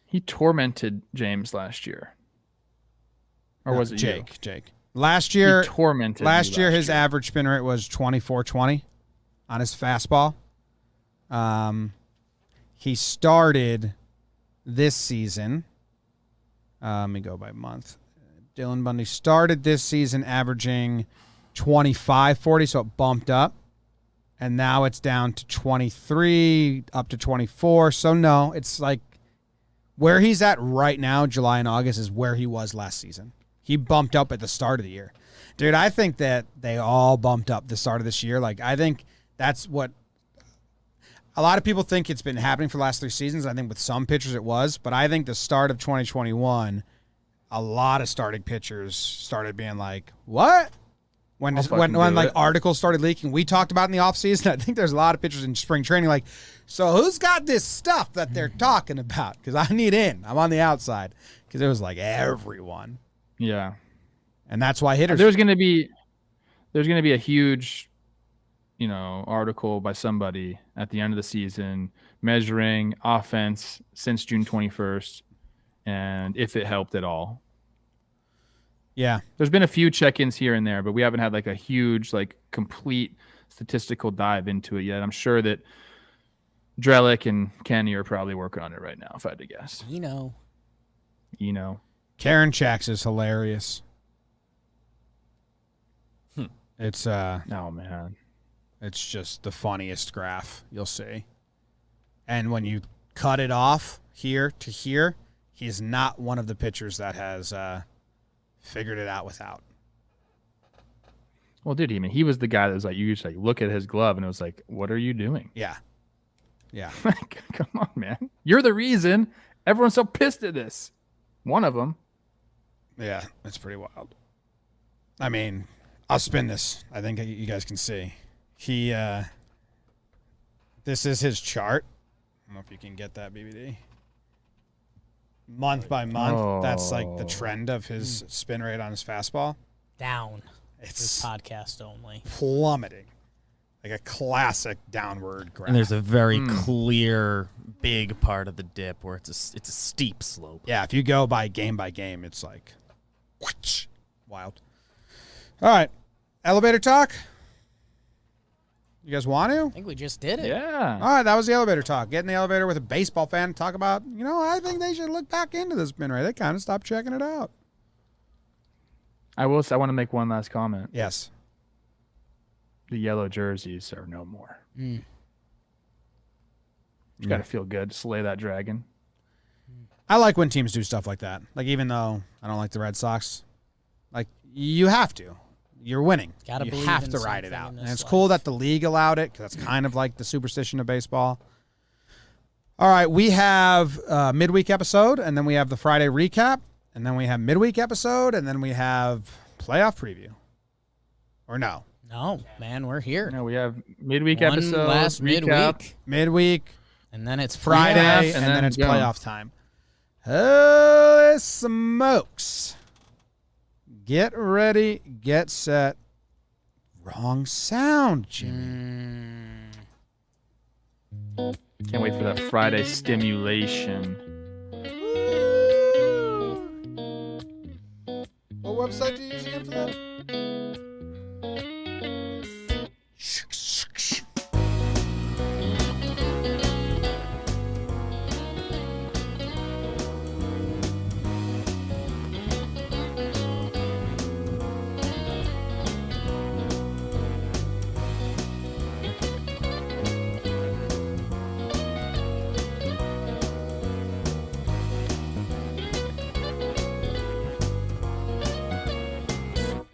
He tormented James last year. Or was it Jake? you? Jake. Last year, he tormented last year his year. average spin rate was 24.20 on his fastball. He started this season. Let me go by month. Dylan Bundy started this season averaging 25.40, so it bumped up. And now it's down to 23, up to 24. So no, it's where he's at right now, July and August, is where he was last season. He bumped up at the start of the year. Dude, I think that they all bumped up the start of this year. I think that's what a lot of people think it's been happening for the last 3 seasons. I think with some pitchers it was, but I think the start of 2021, a lot of starting pitchers started being like, what? When articles started leaking, we talked about in the offseason. I think there's a lot of pitchers in spring training so who's got this stuff that they're talking about? Because I need in. I'm on the outside. Because it was everyone. Yeah. And that's why hitters. There's going to be a huge, article by somebody at the end of the season measuring offense since June 21st and if it helped at all. Yeah. There's been a few check-ins here and there, but we haven't had a huge, complete statistical dive into it yet. I'm sure that Drellick and Kenny are probably working on it right now, if I had to guess. Karen Chax is hilarious. It's oh man. It's just the funniest graph you'll see. And when you cut it off here to here, he's not one of the pitchers that has figured it out without. Well, dude, he was the guy that was you just look at his glove and it was what are you doing? Yeah. Yeah. Come on, man. You're the reason everyone's so pissed at this. One of them. Yeah, it's pretty wild. I mean, I'll spin this. I think you guys can see. This is his chart. I don't know if you can get that, BBD. Month by month, that's like the trend of his spin rate on his fastball. Down. This It's podcast only. plummeting. Like a classic downward graph. And there's a very clear, big part of the dip where it's a steep slope. Yeah, if you go by game, it's like whoosh, wild. All right, elevator talk. You guys want to? I think we just did it. Yeah. All right, that was the elevator talk. Get in the elevator with a baseball fan and talk about, I think they should look back into this spin rate. They kind of stopped checking it out. I want to make one last comment. Yes. The yellow jerseys are no more. You got to feel good to slay that dragon. I like when teams do stuff like that. Like, even though I don't like the Red Sox, like, you have to. You're winning. Gotta you believe have in to ride it something out. in And this it's cool life. that the league allowed it because that's kind of like the superstition of baseball. All right, we have a midweek episode, and then we have the Friday recap, and then we have midweek episode, and then we have playoff preview. Or no? No, man, we're here. No, we have midweek One episode. last recap. midweek, Midweek, and then it's Friday, playoffs. and and then then it's go. playoff time. Holy smokes. Get ready, get set. Wrong sound, Jimmy. Can't wait for that Friday stimulation. What website do you use again for that?